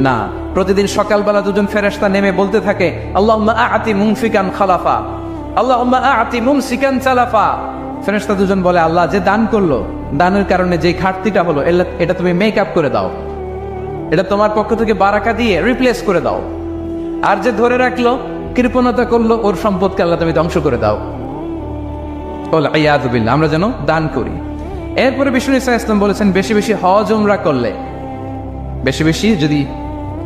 না। প্রতিদিন সকালবেলা দুজন ফেরেশতা নেমে বলতে থাকে আল্লাহুম্মা আ'তি মুনফিকান খালাফা, আল্লাহুম্মা আ'তি মুমসিকান সালাফা। ফেরেশতা দুজন বলে আল্লাহ, যে দান করলো, দানের কারণে যে ঘাটতিটা হলো এটা তুমি মেক আপ করে দাও, এটা তোমার পক্ষ থেকে বারাকা দিয়ে রিপ্লেস করে দাও। আর যে ধরে রাখলো, কৃপণতা করলো, ওর সম্পদকে আল্লাহ তুমি ধ্বংস করে দাও। আমরা যেন দান করি। এরপরে বিষ্ণু ইসলাম বলেছেন বেশি বেশি হজ উমরা করলে, বেশি বেশি যদি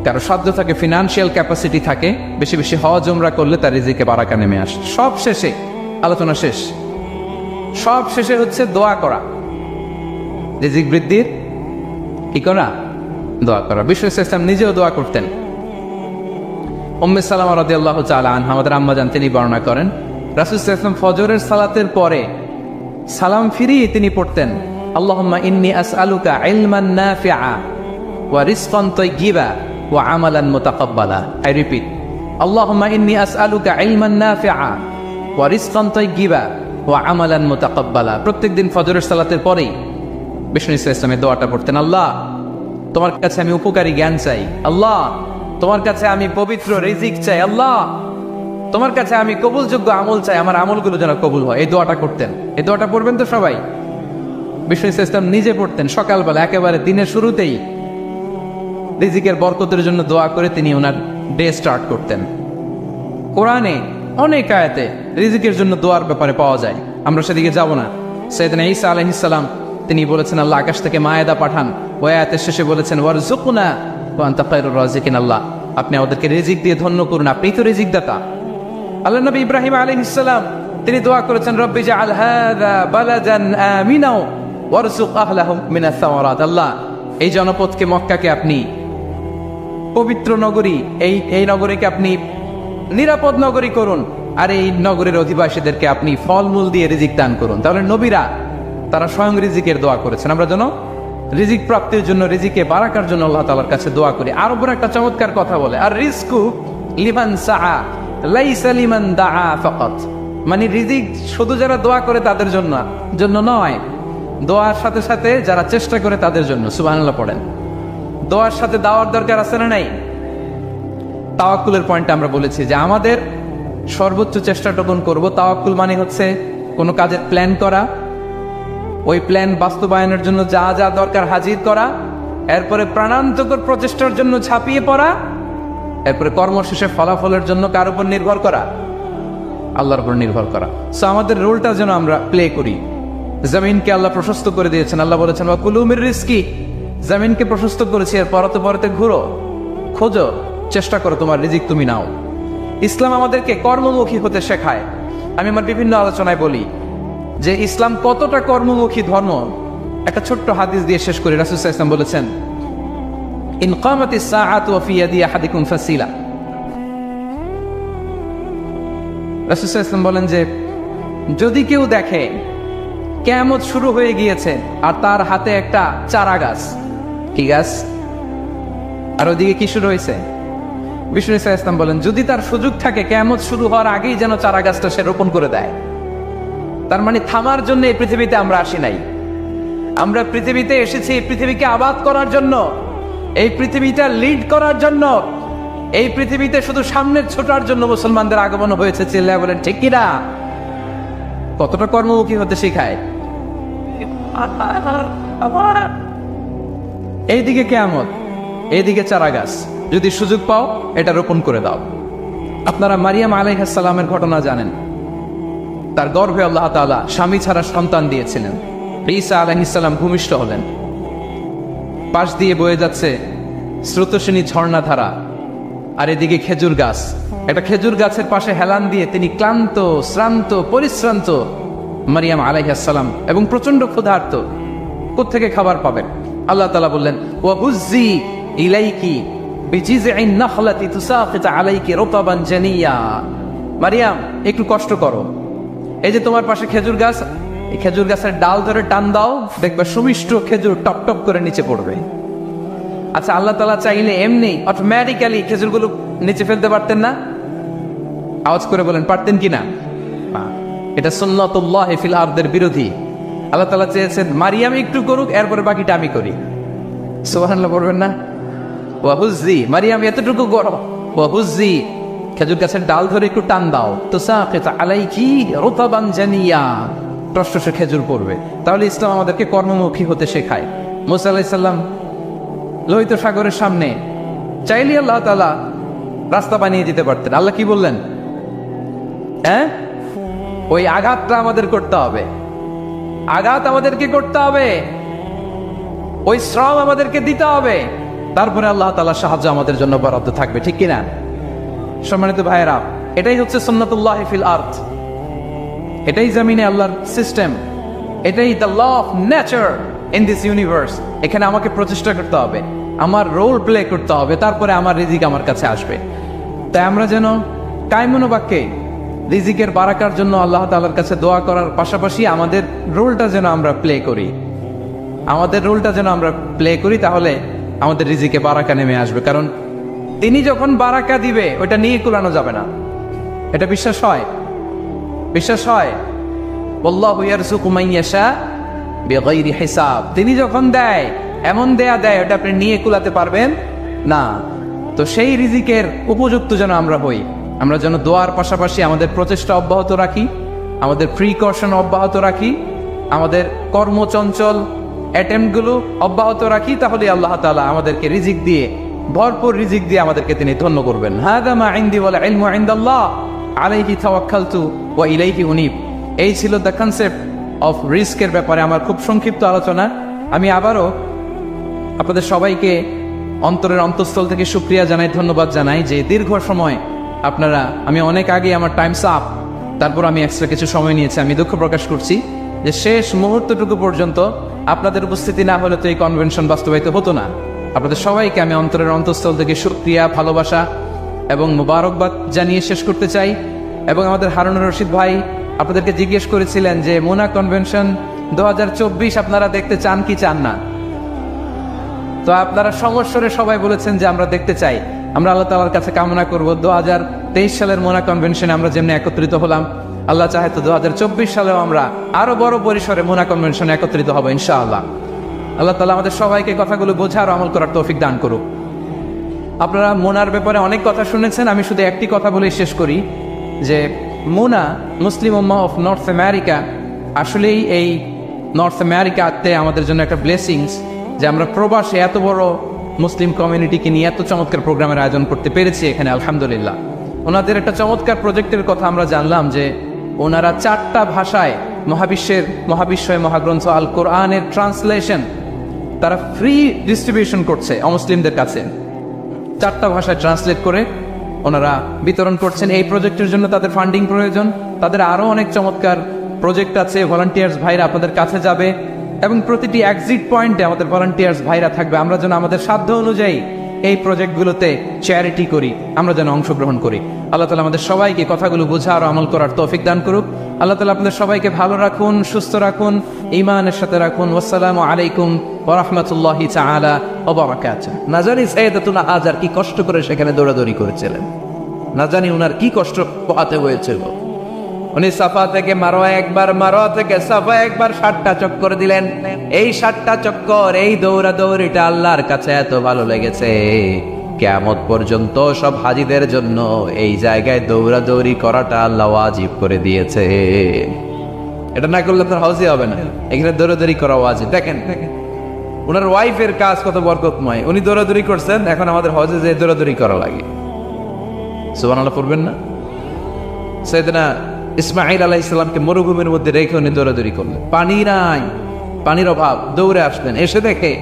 কারো সাধ্য থাকে, ফিনান্সিয়াল ক্যাপাসিটি থাকে, বেশি বেশি হজ উমরা করলে তার রিজিকে বারাকা নেমে আসে। সব শেষে, আলোচনা শেষ, সব শেষে হচ্ছে দোয়া করা, রিজিক বৃদ্ধির কি করা, দোয়া করা। বিষ্ণু ইসলাম নিজেও দোয়া করতেন। উম্মে সালামা রাদিয়াল্লাহু তাআলা আনহা, আমাদের আম্মা জান, তিনি বর্ণনা করেন রাসূল সাল্লাল্লাহু আলাইহি ওয়াসাল্লাম ফজরের সালাতের পরে সালাম ফিরিয়ে তিনি পড়তেন আল্লাহুম্মা ইন্নী আসআলুকা ইলমান নাফিআ ওয়া রিজকান তাইয়্যিবা ওয়া আমালান মুতাকাব্বালা। আই রিপিট, আল্লাহুম্মা ইন্নী আসআলুকা ইলমান নাফিআ ওয়া রিজকান তাইয়্যিবা ওয়া আমালান মুতাকাব্বালা। প্রত্যেকদিন ফজরের সালাতের পরেই বিষ্ণু ইসলামের দোয়াটা পড়তেন, আল্লাহ তোমার কাছে আমি উপকারী জ্ঞান চাই, আল্লাহ তোমার কাছে আমি পবিত্র রিজিক চাই, আল্লাহ তোমার কাছে আমি কবুলযোগ্য আমল চাই, আমার আমলগুলো যেন কবুল হয়। এই দোয়াটা করতেন। এই দোয়াটা পড়বেন তো সবাই। বিষ্ণু ইসলাম নিজে পড়তেন সকালবেলা, একেবারে দিনের শুরুতেই রিজিকের বরকতের জন্য দোয়া করে তিনি ওনার ডে স্টার্ট করতেন। কোরআনে অনেক আয়াতে রিজিকের জন্য দোয়ার ব্যাপারে পাওয়া যায়, আমরা সেদিকে যাব না। সাইয়েদনা ঈসা আলাইহিস সালাম তিনি বলেছেন আল্লাহ আকাশ থেকে মায়েদা পাঠান, ওই আয়াতের শেষে বলেছেন ওয়ারযুকনা ওয়া আনতা খায়রুর রাযিকিন, আল্লাহ আপনি আমাদেরকে রিজিক দিয়ে ধন্য করুন, আপনিই তো রিজিক দাতা। আল্লাহ নবী ইব্রাহিম আলাইহিস সালাম তিনি দোয়া করেছেন রব্বি জাআল হাযা বালাদান আমিনা ওয়ারযুক আহলাহু মিনাস সামারাত, আল্লাহ এই জনপদকে, মক্কাকে আপনি পবিত্র নগরী, এই নগরীকে আপনি নিরাপদ নগরী করুন, আর এই নগরের অধিবাসীদেরকে আপনি ফলমূল দিয়ে রিজিক দান করুন। তাহলে নবীরা তারা স্বয়ং রিজিকের দোয়া করেছেন। আমরা যেন রিজিক প্রাপ্তির জন্য, রিজিকে বারাকার জন্য আল্লাহ তাআলার কাছে দোয়া করি। আর উপর একটা চমৎকার কথা বলে, আর রিজকু লিমান সাআ লাইসা লিমান দাআ ফাকাত, মানে রিজিক শুধু যারা দোয়া করে তাদের জন্য নয়, দোয়ার সাথে সাথে যারা চেষ্টা করে তাদের জন্য। সুবহানাল্লাহ পড়েন। দোয়ার সাথে দাওয়ার দরকার আছে না নাই? তাওয়াক্কুলের পয়েন্টটা আমরা বলেছি যে আমাদের সর্বোচ্চ চেষ্টাটুকুন করব। তাওয়াক্কুল মানে হচ্ছে কোনো কাজের প্ল্যান করা, ওই প্ল্যান বাস্তবায়নের জন্য যা যা দরকার হাজির করা, এরপরে প্রাণান্তকর প্রচেষ্টার জন্য ঝাঁপিয়ে পড়া, এরপরে কর্মশেষে ফলাফলের জন্য কার উপর নির্ভর করা, আল্লাহর উপর নির্ভর করা। সো আমাদের রোলটা যেন আমরা প্লে করি। জমিনকে আল্লাহ প্রশস্ত করে দিয়েছেন, আল্লাহ বলেছেন ওয়া কুলু মির রিজকি, জমিনকে প্রশস্ত করেছি, এর পরতে পরতে ঘুরো, খোঁজো, চেষ্টা করো তোমার রিজিক তুমি নাও। ইসলাম আমাদেরকে কর্মমুখী হতে শেখায়। আমি আমার বিভিন্ন আলোচনায় বলি যে ইসলাম কতটা কর্মমুখী ধর্ম। একটা ছোট্ট হাদিস দিয়ে শেষ করি। রাসূল সাল্লাল্লাহু আলাইহি ওয়াসাল্লাম বলেছেন ইন কামাতিস সাআতু ওয়া ফি ইয়াদি আহাদিকুম ফাসিলা। রাসূল সাল্লাল্লাহু আলাইহি ওয়াসাল্লাম বলেন যে যদি কেউ দেখে কিয়ামত শুরু হয়ে গিয়েছে আর তার হাতে একটা চারা গাছ, কি গাছ, আর ওদিকে কি শুরু হয়েছে, বিষ্ণু সাল্লাল্লাহু আলাইহি ওয়াসাল্লাম বলেন যদি তার সুযোগ থাকে কিয়ামত শুরু হওয়ার আগেই যেন চারা গাছটা সে রোপণ করে দেয়। তার মানে থামার জন্য এই পৃথিবীতে আমরা আসি নাই। আমরা পৃথিবীতে এসেছি এই পৃথিবীকে আবাদ করার জন্য, এই পৃথিবীটা লিড করার জন্য, এই পৃথিবীতে শুধু সামনের ছোটার জন্য মুসলমানদের আগমন হয়েছে। চিল্লায় বলেন ঠিক কিনা? কতটা কর্মমুখী হতে শেখায়। এইদিকে কিয়ামত, এইদিকে চারা গাছ, যদি সুযোগ পাও এটা রোপণ করে দাও। আপনারা মারিয়াম আলাইহিস সালামের ঘটনা জানেন। তার গর্ভে আল্লাহ তাআলা স্বামী ছাড়া সন্তান দিয়েছিলেন। ঈসা আলাইহিস সালাম ভূমিষ্ঠ হলেন। পাশ দিয়ে বয়ে যাচ্ছে স্রোতস্বিনী ঝর্ণাধারা, আর এদিকে খেজুর গাছ। একটা খেজুর গাছের পাশে হেলান দিয়ে তিনি ক্লান্ত, শ্রান্ত, পরিশ্রান্ত মারিয়াম আলাইহিস সালাম, এবং প্রচন্ড ক্ষুধার্ত। কোত্থেকে খাবার পাবেন? আল্লাহ তাআলা বললেন, ওয়াহুজ্জি ইলাইকি বিজিযিন নাখলাতি তুসাকিত আলাইকি রুতাবান জানিয়া। মারিয়াম, একটু কষ্ট করো, এই যে তোমার পাশে খেজুর গাছ, এই খেজুর গাছের ডাল ধরে টান দাও, দেখবে সুমিষ্ট খেজুর টপ টপ করে নিচে পড়বে। আচ্ছা, আল্লাহ তাআলা চাইলে এমনি অটোমেটিক্যালি খেজুরগুলো নিচে ফেলতে পারতেন না? আওয়াজ করে বলেন, পারতেন কি না? এটা সুন্নাতুল্লাহ ফিল আরদের বিরোধী। আল্লাহ তাআলা চেয়েছেন মারিয়াম একটু করুক, এরপরে বাকিটা আমি করি। সুবহানাল্লাহ বলবেন না? ওয়াহুজ্জি, মারিয়াম এতটুকু করো, ওয়াহুজ্জি খেজুর গাছের ডাল ধরে একটু টান দাও, তুসাকিত আলাইকি রুতাবান জানিয়া, টসটসে খেজুর পড়বে। তাহলে ইসলাম আমাদেরকে কর্মমুখী হতে শেখায়। মুসা আলাইহিস সালাম লোহিত সাগরের সামনে চাইলে আল্লাহ তাআলা রাস্তা বানিয়ে দিতে পারতেন। আল্লাহ কি বললেন? ওই আঘাতটা আমাদের করতে হবে, আঘাত আমাদেরকে করতে হবে, ওই শ্রম আমাদেরকে দিতে হবে, তারপরে আল্লাহ তাআলার সাহায্য আমাদের জন্য বরাদ্দ থাকবে, ঠিক কিনা? সম্মানিত ভাইয়েরা, এটাই হচ্ছে সুন্নাতুল্লাহ ফিল আরদ, এটাই জমিনে আল্লাহর সিস্টেম, এটাই the law of nature in this universe. এখানে আমাকে প্রচেষ্টা করতে হবে, আমার রোল প্লে করতে হবে, তারপরে আমার রিজিক আমার কাছে আসবে। তাই আমরা যেন কায়মনোবাক্যে রিজিকের বারাকার জন্য আল্লাহ তাআলার কাছে দোয়া করার পাশাপাশি আমাদের রোলটা যেন আমরা প্লে করি, আমাদের রোলটা যেন আমরা প্লে করি, তাহলে আমাদের রিজিকে বারাকা নেমে আসবে। কারণ তিনি যখন বারাকা দিবে ওইটা নিয়ে কুলানো যাবে না। এটা বিশ্বাস হয়? বিশ্বাস হয়? আল্লাহু ইয়ারযুকু মান ইয়াশা বিগাইরি হিসাব। তিনি যখন দেয়, এমন দেয়া দেয় ওটা আপনি নিয়ে কুলাতে পারবেন না। তো সেই রিজিকের উপযুক্ত যেন আমরা হই, আমরা যেন দোয়ার পাশাপাশি আমাদের প্রচেষ্টা অব্যাহত রাখি, আমাদের প্রিকশন অব্যাহত রাখি, আমাদের কর্মচঞ্চল অ্যাটেম্পটগুলো অব্যাহত রাখি, তাহলে আল্লাহ তাআলা আমাদেরকে রিজিক দিয়ে, ভরপুর রিজিক দিয়ে আমাদেরকে তিনি ধন্য করবেন। হাদা মা ইনদি ওয়াল ইলমু ইনদাল্লাহ আলাইহি তাওয়াক্কালতু ওয়া ইলাইহি উনীব। এই ছিল দ্য কনসেপ্ট অফ রিস্কের ব্যাপারে আমার খুব সংক্ষিপ্ত আলোচনা। আমি আবারও আপনাদের সবাইকে অন্তরের অন্তঃস্থল থেকে শুকরিয়া জানাই, ধন্যবাদ জানাই যে দীর্ঘ সময় আপনারা, আমি অনেক আগে আমার টাইমস আপ, তারপর আমি এক্সট্রা কিছু সময় নিয়েছি। আমি দুঃখ প্রকাশ করছি যে শেষ মুহূর্তটুকু পর্যন্ত আপনাদের উপস্থিতি না হলে তো এই কনভেনশন বাস্তবায়িত হতো না। আপনাদের সবাইকে আমি অন্তরের অন্তঃস্থল থেকে শুকরিয়া, ভালোবাসা এবং মুবারকবাদ জানিয়ে শেষ করতে চাই। এবং আমাদের হারুনুর রশিদ ভাই আপনাদেরকে জিজ্ঞেস করেছিলেন যে মোনা কনভেনশন 2024 আপনারা দেখতে চান কি চান না? তো আপনারা সমস্বরে সবাই বলেছেন যে আমরা দেখতে চাই। আমরা আল্লাহ তাআলার কাছে কামনা করব 2023 সালের মোনা কনভেনশনে আমরা যেমনি একত্রিত হলাম, আল্লাহ চাহে তো 2024 সালেও আমরা আরো বড় পরিসরে মোনা কনভেনশনে একত্রিত হব ইনশাআল্লাহ। আল্লাহ তাআলা আমাদের সবাইকে কথাগুলো বোঝার, আমল করার তৌফিক দান করুক। আপনারা মোনার ব্যাপারে অনেক কথা শুনেছেন, আমি শুধু একটি কথা বলে শেষ করি যে মোনা, মুসলিম উম্মাহ অফ নর্থ আমেরিকা, আসলেই এই নর্থ আমেরিকাতে আমাদের জন্য একটা ব্লেসিংস যে আমরা প্রবাসে এত বড় মুসলিম কমিউনিটিকে নিয়ে এত চমৎকার প্রোগ্রামের আয়োজন করতে পেরেছি এখানে, আলহামদুলিল্লাহ। ওনাদের একটা চমৎকার প্রজেক্টের কথা আমরা জানলাম যে ওনারা 4টা ভাষায় মহাবিশ্বয় মহাগ্রন্থ আল কোরআনের ট্রান্সলেশন তারা ফ্রি ডিস্ট্রিবিউশন করছে অমুসলিমদের কাছে। 4টা ভাষায় ট্রান্সলেট করে ওনারা বিতরণ করছেন। এই প্রজেক্টের জন্য তাদের ফান্ডিং প্রয়োজন, তাদের আরো অনেক চমৎকার প্রজেক্ট আছে। ভলান্টিয়ার্স ভাইরা আপনাদের কাছে যাবে এবং প্রতিটি এক্সিট পয়েন্টে আমাদের ভলান্টিয়ার্স ভাইরা থাকবে। আমরা যেন আমাদের সাধ্য অনুযায়ী এই প্রজেক্টগুলোতে চ্যারিটি করি, আমরা যেন অংশগ্রহণ করি। আল্লাহ তাআলা আমাদের সবাইকে কথাগুলো বোঝা আর আমল করার তৌফিক দান করুক। আল্লাহ তাআলা আপনাদের সবাইকে ভালো রাখুন, সুস্থ রাখুন, ঈমানের সাথে রাখুন। আসসালামু আলাইকুম ওয়া রাহমাতুল্লাহি তাআলা ওয়া বারাকাতুহু। না জানি সাইয়েদাতুনা হাজার কি কষ্ট করে সেখানে দৌড়াদৌড়ি করেছিলেন, না জানি উনার কি কষ্ট পোহাতে হয়েছিল। উনি সাফা থেকে মারোয়া একবার, মারোয়া থেকে সাফা একবার 7টা চক্কর দিলেন। এই 7টা চক্কর, এই দৌড়াদৌড়িটা আল্লাহর কাছে এত ভালো লেগেছে, কিয়ামত পর্যন্ত সব হাজীদের জন্য এই জায়গায় দৌড়াদৌড়ি করাটা আল্লাহ ওয়াজিব করে দিয়েছে। এটা না করলে আপনার হজই হবে না, এখানে দৌড়াদৌড়ি করা ওয়াজিব। দেখেন ওনার ওয়াইফের কাজ কত বরকতময়, উনি দৌড়াদৌড়ি করছেন, এখন আমাদের হজে যে দৌড়াদৌড়ি করা লাগে। সুবহানাল্লাহ পড়বেন না? সাইয়েদনা ইসমাঈল আলাইহিস সালামকে মরুভূমির মধ্যে রেখে উনি দৌড়াদৌড়ি করলেন, পানি নাই, পানির অভাব, দৌড়ে আসলেন। এসে দেখে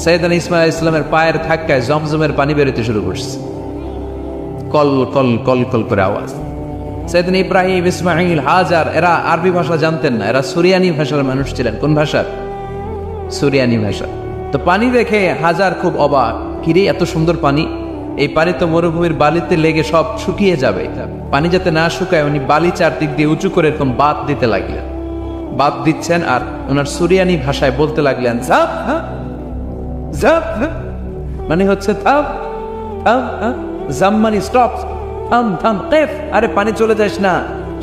সাইয়েদনা ইসমাঈল আলাইহিস সালামের পায়ের ধাক্কায় জমজমের পানি বেরোতে শুরু করছে, কল কল কল কল করে আওয়াজ। সাইয়েদনা ইব্রাহিম, ইসমাঈল, হাজার এরা আরবি ভাষা জানতেন না, এরা সুরিয়ানি ভাষার মানুষ ছিলেন। কোন ভাষা? সুরিয়ানি ভাষা। তো পানি দেখে হাজার খুব অবাক, কিরে এত সুন্দর পানি, এই পানি তো মরুভূমির বালিতে লেগে সব শুকিয়ে যাবে, পানি যাতে না শুকায় উনি বালি চারদিক দিয়ে উঁচু করে এরকম বাঁধ দিতে লাগলেন। বাঁধ দিচ্ছেন আর ওনার সুরিয়ানি ভাষায় বলতে লাগলেন জাপ জাপ, মানে হচ্ছে থাম থাম, জাম মানে স্টপ, থাম থাম, কেফ, আরে পানি চলে যাস না,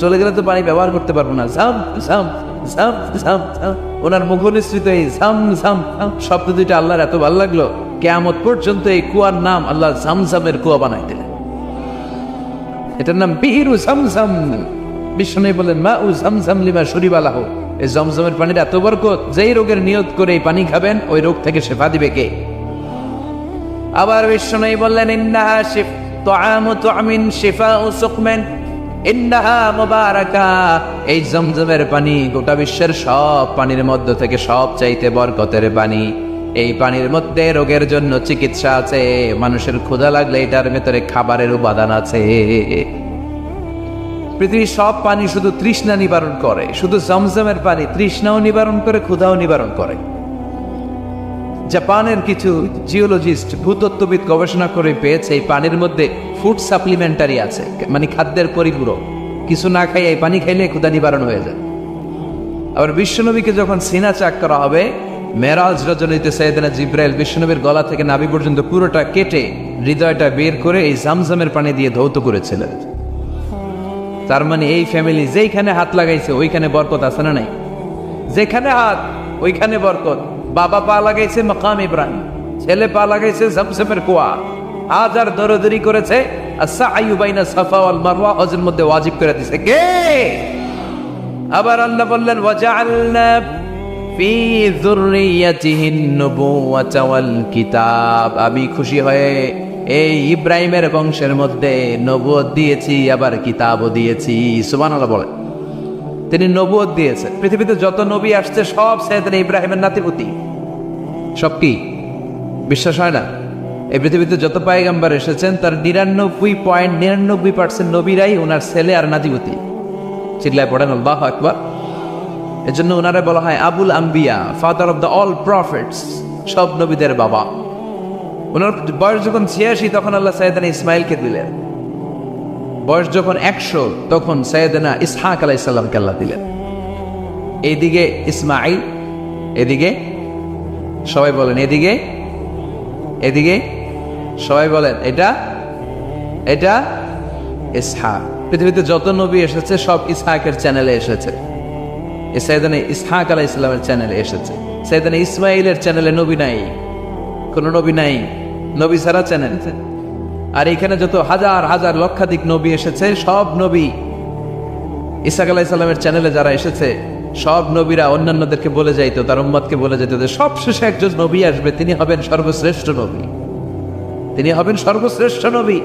চলে গেলে তো পানি ব্যবহার করতে পারবো না, জাম জাম জাম জাম জাম। ওনার মুখনিসৃত এই জাম জাম শব্দ দুইটা আল্লাহর এত ভালো লাগলো, কিয়ামত পর্যন্ত এই কুয়ার নাম আল্লাহ জামজামের কুয়া বানাই দিলেন। এটার নাম বিহিরু জামজাম। বিষ্ণু বলেন মা উ জামজাম লিমা শরিবালাহ, এই জমজমের পানির এত বরকত, যেই রোগের নিয়ত করে এই পানি খাবেন ওই রোগ থেকে শেফা দিবে কে? আবার বিষ্ণু বললেন ইন্নাহা শিফ তুআমু তুআমিন শিফাউ সুকমান ইন্নাহা মুবারাকা, এই জমজমের পানি গোটা বিশ্বের সব পানির মধ্য থেকে সব চাইতে বরকতের পানি। এই পানির মধ্যে রোগের জন্য চিকিৎসা আছে, মানুষের ক্ষুধা লাগলে এটার ভেতরে খাবারের উপাদান আছে। পৃথিবীর সব পানি শুধু তৃষ্ণা নিবারণ করে, শুধু জমজমের পানি তৃষ্ণাও নিবারণ করে, ক্ষুধাও নিবারণ করে। জাপানের কিছু জিওলজিস্ট, ভূতত্ত্ববিদ গবেষণা করে পেয়েছে এই পানির মধ্যে ফুড সাপ্লিমেন্টারি আছে, মানে খাদ্যের পরিপূরক। কিছু না খাই এই পানি খাইলে ক্ষুধা নিবারণ হয়ে যায়। আবার বিশ্বনবীকে যখন সিনা চাক করা হবে, মেরাজ রজনীতে সাইয়েদনা জিব্রাইল বিশ্বনবীর গলা থেকে নাভি পর্যন্ত পুরোটা কেটে হৃদয়টা বের করে এই জামজামের পানি দিয়ে ধৌত করেছিলেন। তার মানে এই ফ্যামিলি যেইখানে হাত লাগাইছে ওইখানে বরকত আছে না নাই? যেখানে হাত ওইখানে বরকত। বাবা পা লাগাইছে মাকাম ইব্রাহিম, ছেলে পা লাগাইছে জামজামের কুয়া, হাজার দৌড়াদৌড়ি করেছে, আস-সা'য়ু বাইনা সাফা ওয়াল মারওয়া হজের মধ্যে ওয়াজিব করে দিয়েছে কে? আবার আল্লাহ বললেন ওয়াজআলনা ফি যুররিয়াতিহিন নুবুওয়াতা ওয়াল কিতাব, আমি খুশি হয়ে এই ইব্রাহিমের বংশের মধ্যে নবুয়ত দিয়েছি, আবার কিতাবও দিয়েছি। সুবহানাল্লাহ বলেন। তিনি নবুয়ত দিয়েছেন। পৃথিবীতে যত নবী আসছে সব সাইয়েদনা ইব্রাহিমের নাতিপুতি। সব কি বিশ্বাস হয় না? এই পৃথিবীতে যত পয়গম্বর এসেছেন তার 99.99% নবীরাই ওনার ছেলে আর নাতিপুতি। চিল্লায় পড়েন আল্লাহু আকবার। এজন্য ওনারে বলা হয় আবুল আম্বিয়া, father of the all prophets, সব নবীদের বাবা। ওনার বয়স যখন 86 তখন আল্লাহ সাইয়েদনা ইসমাইলকে দিলেন। বয়স যখন 100 তখন সাইয়েদনা ইসহাক আলাইহিস সালামকে আল্লাহ দিলেন। এইদিকে ইসমাইল, এদিকে সবাই বলেন এদিকে, এদিকে সবাই বলেন এটা এটা ইসহাক। পৃথিবীতে যত নবী এসেছে সব ইসহাকের চ্যানেলে এসেছে। সাইয়েদনা ইসহাক আলাইহিস সালামের চ্যানেলে এসেছে। সাইয়েদনা ইসমাইলের চ্যানেলে নবী নাই, কোন নবী নাই, নবী ছাড়া চ্যানেল। আর এখানে যত হাজার হাজার লক্ষাধিক নবী এসেছে সব নবী ইসহাক আলাইহিস সালামের চ্যানেলে যারা এসেছে সব নবীরা অন্যান্যদেরকে বলে যাইতো, তার উম্মতকে বলে যেত যে সবশেষে একজন নবী আসবে, তিনি হবেন সর্বশ্রেষ্ঠ নবী, তিনি হবেন সর্বশ্রেষ্ঠ নবী।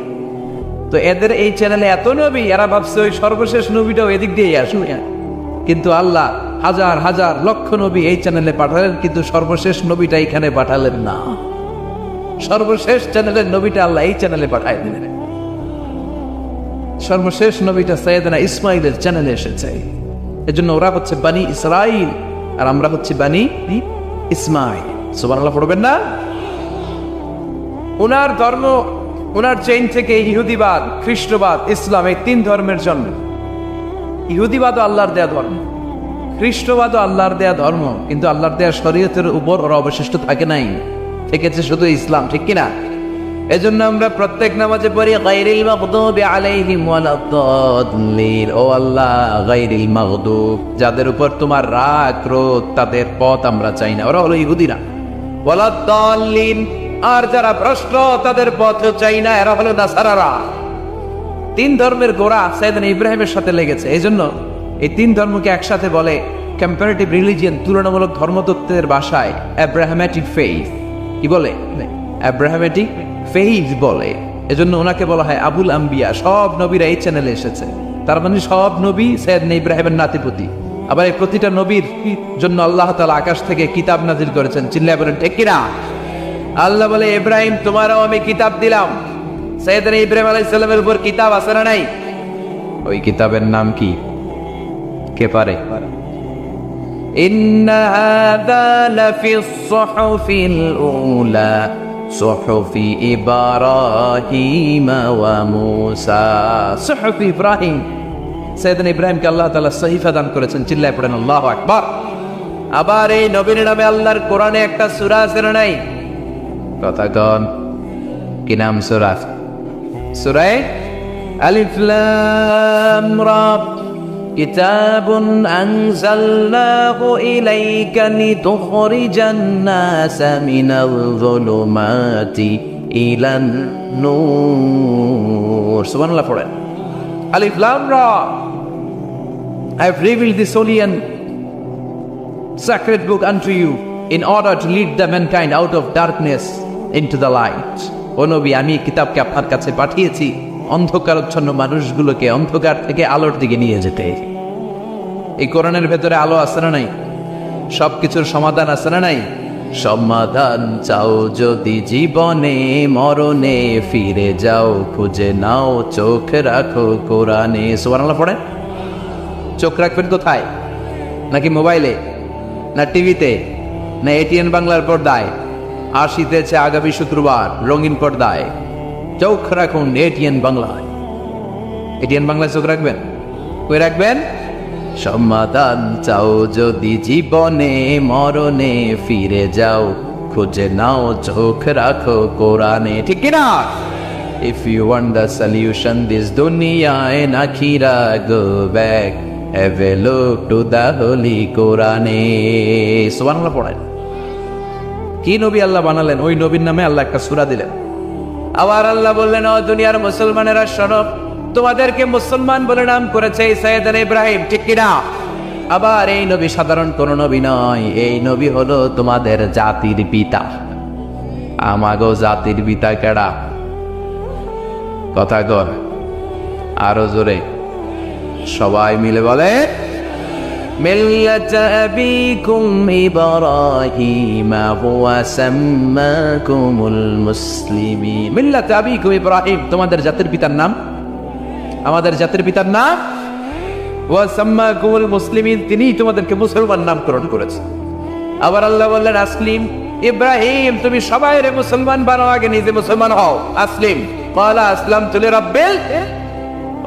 তো এদের এই চ্যানেলে এত নবী, এরা ভাবছে ওই সর্বশেষ নবীটাও এদিক দিয়েই আসবে। কিন্তু আল্লাহ হাজার হাজার লক্ষ নবী এই চ্যানেলে পাঠালেন, কিন্তু সর্বশেষ নবীটা এখানে পাঠালেন না। সর্বশেষ চ্যানেলের নবীটা আল্লাহ এই চ্যানেলে পাঠায় দিলেন। সর্বশেষ নবীটা সাইয়েদনা ইসমাইলের চ্যানেলে এসেছে। এজন্য ওরা হচ্ছে বানি ইসরাইল আর আমরা হচ্ছে বানি ইসমাইল। সুবহানাল্লাহ পড়বেন না? উনার ধর্ম, উনার চেইন থেকে ইহুদিবাদ, খ্রিস্টবাদ, ইসলাম, এই 3 ধর্মের জন্ম। ইহুদিবাদও আল্লাহর দেয়া ধর্ম, খ্রিস্টবাদও আল্লাহর দেয়া ধর্ম, কিন্তু আল্লাহর দেয়া শরীয়তের উপর ওরা অবশিষ্ট থাকে নাই, থেকেছে শুধু ইসলাম, ঠিক কিনা? এজন্য আমরা প্রত্যেক নামাজে পড়ি গায়রিল মাগদুবি আলাইহিম ওয়ালাদ-দাল্লিন, ও আল্লাহ গায়রিল মাগদুব, যাদের উপর তোমার রাগ ক্রোধ তাদের পথ আমরা চাই না, ওরা হলো ইহুদিরা। ওয়ালাদ-দাল্লিন, আর যারা ভ্রষ্ট তাদের পথ চাই না, এরা হলো নাসারারা। 3 ধর্মের গোড়া সাইয়েদনা ইব্রাহিমের সাথে লেগেছে। এইজন্য এই 3 ধর্মকে একসাথে বলে কম্পারেটিভ রিলিজিয়ন, তুলনামূলক ধর্মতত্ত্বের ভাষায় অ্যাব্রাহামেটিক ফেইথ। কি বলে? অ্যাব্রাহামেটিক ফেইথ বলে। এজন্য ওনাকে বলা হয় আবুল আম্বিয়া। সব নবীরা এই চ্যানেলে এসেছে। তার মানে সব নবী সাইয়েদনা ইব্রাহিমের নাতিপুতি। আবার এই প্রতিটা নবীর জন্য আল্লাহ তাআলা আকাশ থেকে কিতাব নাজিল করেছেন। চিল্লায় বলেন ঠিক কিনা? আল্লাহ বলে ইব্রাহিম তোমারও আমি কিতাব দিলাম। সাইয়েদনা ইব্রাহিম আলাইহিস সালামের উপর কিতাব আছে না নাই? ওই কিতাবের নাম কি? কে পারে? ইন্না হাযা লাফিস সুহুফিল উলা সুহুফি ইব্রাহিম ওয়া মূসা। সুহুফি ইব্রাহিম, সাইয়েদনা ইব্রাহিমকে আল্লাহ তাআলা সহিফা দান করেছেন। চিল্লায় পড়েন আল্লাহু আকবার। আবার এই নবীর নামে আল্লাহর কোরআনে একটা সূরা আছে না নাই? কথা কন, কি নাম সূরা? সূরা আলিফ লাম রা। কিতাবুন আনজালনাহু ইলাইকা লিতুখরিজান নাসা মিনাল যুলুমাতি ইলান নূর। সুবহানাল্লাহ পড়েন। Alif Lam Ra. I have revealed this holy and sacred book unto you in order to lead the mankind out of darkness into the light. ও নবী, আমি এই কিতাবকে আপনার কাছে পাঠিয়েছি অন্ধকারাচ্ছন্ন মানুষগুলোকে অন্ধকার থেকে আলোর দিকে নিয়ে যেতে। এই কোরআনের ভেতরে আলো আছে না নাই? সবকিছুর সমাধান আছে না নাই? সমাধান চাও যদি জীবনে মরণে, ফিরে যাও খুঁজে নাও চোখ রাখো কোরআনে। সুবহানাল্লাহ পড়ে। চোখ রাখবেন কোথায়? নাকি মোবাইলে, না টিভিতে, না এটিএন বাংলার পর্দায়? আসিতেছে আগামী শুক্রবার রঙিন পর্দায়। চোখ রাখুন এটিএন বাংলায়। এটিএন বাংলায় চোখ রাখবেন? কই রাখবেন? সমাধান চাও যদি জীবনে মরণে, ফিরে যাও খুঁজে নাও চোখ রাখো কোরআনে। ঠিক কিনা? If you want the solution this dunya and akhirah, go back, have a look to the holy Quran. সুবহানাল্লাহ পড়েন। কি নবী আল্লাহ বানালেন? ওই নবীর নামে আল্লাহ একটা সূরা দিলেন। আবার আল্লাহ বললেন, ও দুনিয়ার মুসলমানেরা শোনো, তোমাদেরকে মুসলমান বলে নাম করেছে সাইয়েদনা ইব্রাহিম। ঠিক কিনা? আবার এই নবী সাধারণ কোন নবী নয়, এই নবী হলো তোমাদের জাতির পিতা। আমাগো জাতির পিতা কেডা? কথা কর আরো জোরে, সবাই মিলে বলে মিল্লাতা আবিকুম ইব্রাহিম ওয়া সাম্মাকুমুল মুসলিমিন। মিল্লাতা আবিকুম ইব্রাহিম, তোমাদের জাতির পিতার নাম, আমাদের জাতির পিতার নাম। ওয়া সাম্মাকুমুল মুসলিমিন, তিনি তোমাদেরকে মুসলমান নামকরণ করেছেন। আবার আল্লাহ বললেন আসলিম ইব্রাহিম, তুমি সবাইরে মুসলমান বানাও, আগে নিজে মুসলমান হও। আসলিম ক্বালা আসলামতু লিরাব্বিল।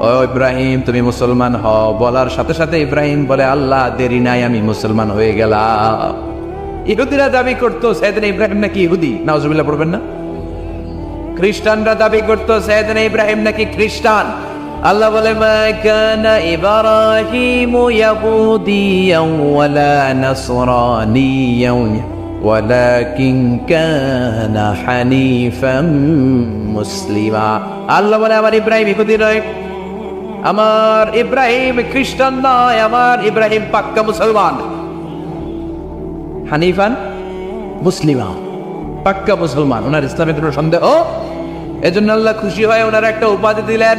ও ইব্রাহিম তুমি মুসলমান হও বলার সাথে সাথে ইব্রাহিম বলে আল্লাহ দেরি নাই, আমি মুসলমান হয়ে গেলাম। ইহুদিরা দাবি করতো সাইয়েদনা ইব্রাহিম নাকি ইহুদি। নাউজুবিল্লাহ পড়বেন না? খ্রিস্টানরা দাবি করতো সাইয়েদনা ইব্রাহিম নাকি খ্রিস্টান। আল্লাহ বলে মা কানা ইব্রাহিম ইয়াহুদিয়ান ওয়ালা নাসরানিয়ান ওয়ালাকিন কানা হানিফাম মুসলিমা। আল্লাহ বলে আমার ইব্রাহিম ইহুদি নয়, আমার ইব্রাহিম খ্রিস্টান নয়, আমার ইব্রাহিম পাক্কা মুসলমান। হানিফান মুসলিমা, পাক্কা মুসলমান। ওনার ইসলামে কোনো সন্দেহ। এজন্য আল্লাহ খুশি হয়ে ওনার একটা উপাধি দিলেন।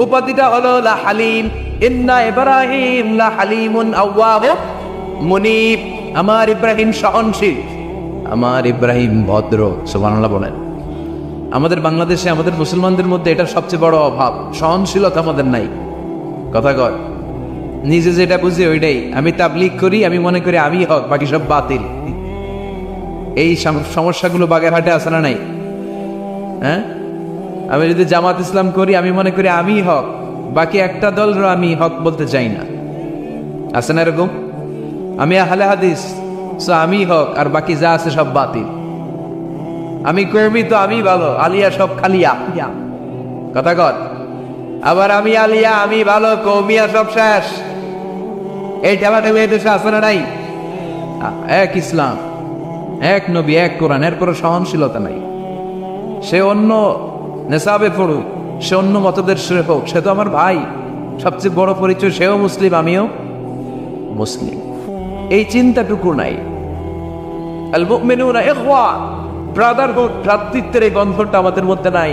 উপাধিটা হলো লা হালিম। ইন্না ইব্রাহিম লা হালিমুন আওয়াব মুনিব। আমার ইব্রাহিম সহনশীল, আমার ইব্রাহিম ভদ্র। সুবহানাল্লাহ বলেন। আমাদের বাংলাদেশে আমাদের মুসলমানদের মধ্যে এটা সবচেয়ে বড় অভাব, সহনশীলতা আমাদের নাই। কথা কয় নিজে যেটা বুঝি ওইটাই। আমি তাবলীগ করি, আমি মনে করি আমি হক, বাকি সব বাতিল। এই সমস্যাগুলো বাগেরহাটে আছে না নাই? হ্যাঁ, আমি যদি জামাত ইসলাম করি, আমি মনে করি আমি হক, বাকি একটা দল আমি হক বলতে চাই না। আছে না এরকম? আমি আহলে হাদিস, সো আমি হক, আর বাকি যা আছে সব বাতিল। আমি কর্মী, তো আমি ভালো, আলিয়া সব খালিয়া। কথা কর। আবার আমি আলিয়া, আমি ভালো, কৌমিয়া সব শেষ। এই ঠেলাটা দেশে আছে না নাই? এক ইসলাম, এক নবী, এক কোরআন, এর কোনো সহনশীলতা নাই। সে অন্য নেশাবে পড়ুক, সে অন্য মতদের হোক, সে তো আমার ভাই। সবচেয়ে বড় পরিচয় সেও মুসলিম, আমিও মুসলিম। এই চিন্তাটুকু নাই। আল মুমিনুনা ইখওয়া, ব্রাদারহুড, ভ্রাতৃত্বের এই বন্ধনটা আমাদের মধ্যে নাই।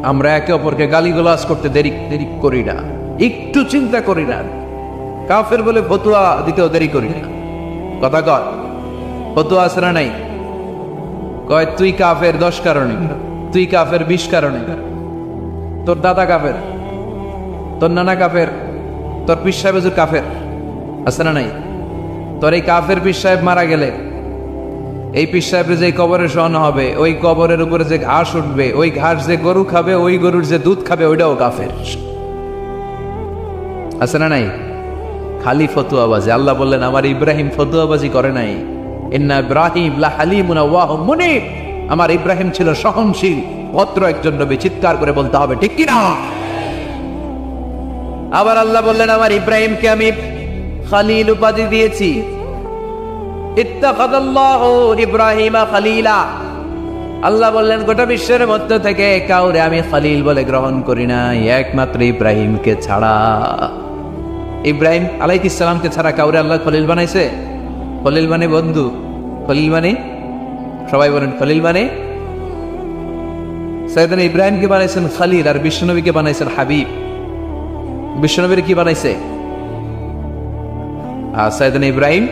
আমরা একে অপরকে গালিগালাজ করতে দেরি করি না। একটু চিন্তা করি না, কাফের বলে ফতুয়া দিতেও দেরি করি না। কথা কয়, ফতুয়া আছে না নাই? কয় তুই কাফের 10 কারণে, তুই কাফের 20 কারণে, তোর দাদা কাফের, তোর নানা কাফের, তোর পীর সাহেব হুজুর কাফের, আছে না নাই? তোর এই কাফের পীর সাহেব মারা গেলে এই পীর সাহেবের যে কবরে শোয়ানো হবে, ওই কবরের উপরে যে ঘাস উঠবে, ওই ঘাস যে গরু খাবে, ওই গরুর যে দুধ খাবে, ওইটাও কাফের, আছে না নাই? খালি ফতুয়াবাজি। আল্লাহ বললেন আমার ইব্রাহিম ফতুয়াবাজি করে নাই। ইন্না ইব্রাহিম লা হালিমুন আওয়াহুম মুনিব, আমার ইব্রাহিম ছিল সহনশীল ভদ্র একজন নবী। চিৎকার করে বলতে হবে ঠিক কি না? আবার আল্লাহ বললেন আমার ইব্রাহিমকে আমি খলিল উপাধি দিয়েছি। ইত্তাখাযাল্লাহু ইব্রাহিমা খলিলা, আল্লাহ বললেন গোটা বিশ্বের মধ্য থেকে কাউরে আমি খলিল বলে গ্রহণ করি নাই, একমাত্র ইব্রাহিমকে ছাড়া। ইব্রাহিম আলাইহিস সালামকে ছাড়া কাউরে আল্লাহ খলিল বানাইছে? খলিল মানে বন্ধু, খলিল মানে, সবাই বলেন খলিল মানে। সাইয়েদনা ইব্রাহিমকে বানাইছেন খলিল, আর বিশ্বনবীকে বানাইছেন হাবিব। বিশ্বনবীর কি বানাইছে? আর সাইয়েদনা ইব্রাহিম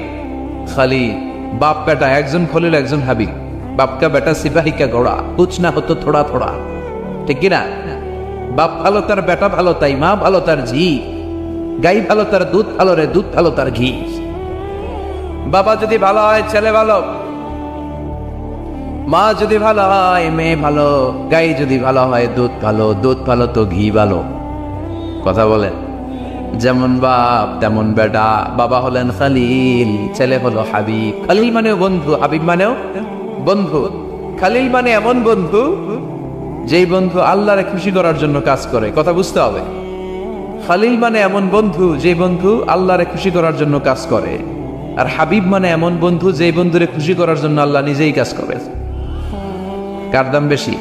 খলিল, বাপ বেটা একজন খলিল একজন হাবিব। বাপ কা বেটা সিপাহি কা ঘোড়া, কুছ না হতো থোড়া থোড়া, ঠিক কিনা? বাপ ভালো তার বেটা ভালো, তাই মা ভালো তার ঝি, গাই ভালো তার দুধ ভালো রে, দুধ ভালো তার ঘি। বাবা যদি ভালো হয় ছেলে ভালো, মা যদি ভালো হয় মেয়ে ভালো, গাই যদি ভালো হয় দুধ ভালো, দুধ ভালো তো ঘি ভালো। কথা বলেন, যেমন বাপ তেমন বেটা। বাবা হলেন খলিল, ছেলে হলো হাবিব। খলিল মানেও বন্ধু, হাবিব মানেও বন্ধু। খলিল মানে এমন বন্ধু যেই বন্ধু আল্লাহরে খুশি করার জন্য কাজ করে। কথা বুঝতে হবে। খলিল মানে এমন বন্ধু যে বন্ধু আল্লাহরে খুশি করার জন্য কাজ করে, আর হাবিব মানে এমন বন্ধু যে বন্ধুরে খুশি করার জন্য আল্লাহ নিজেই কাজ করে। কার দাম বেশি?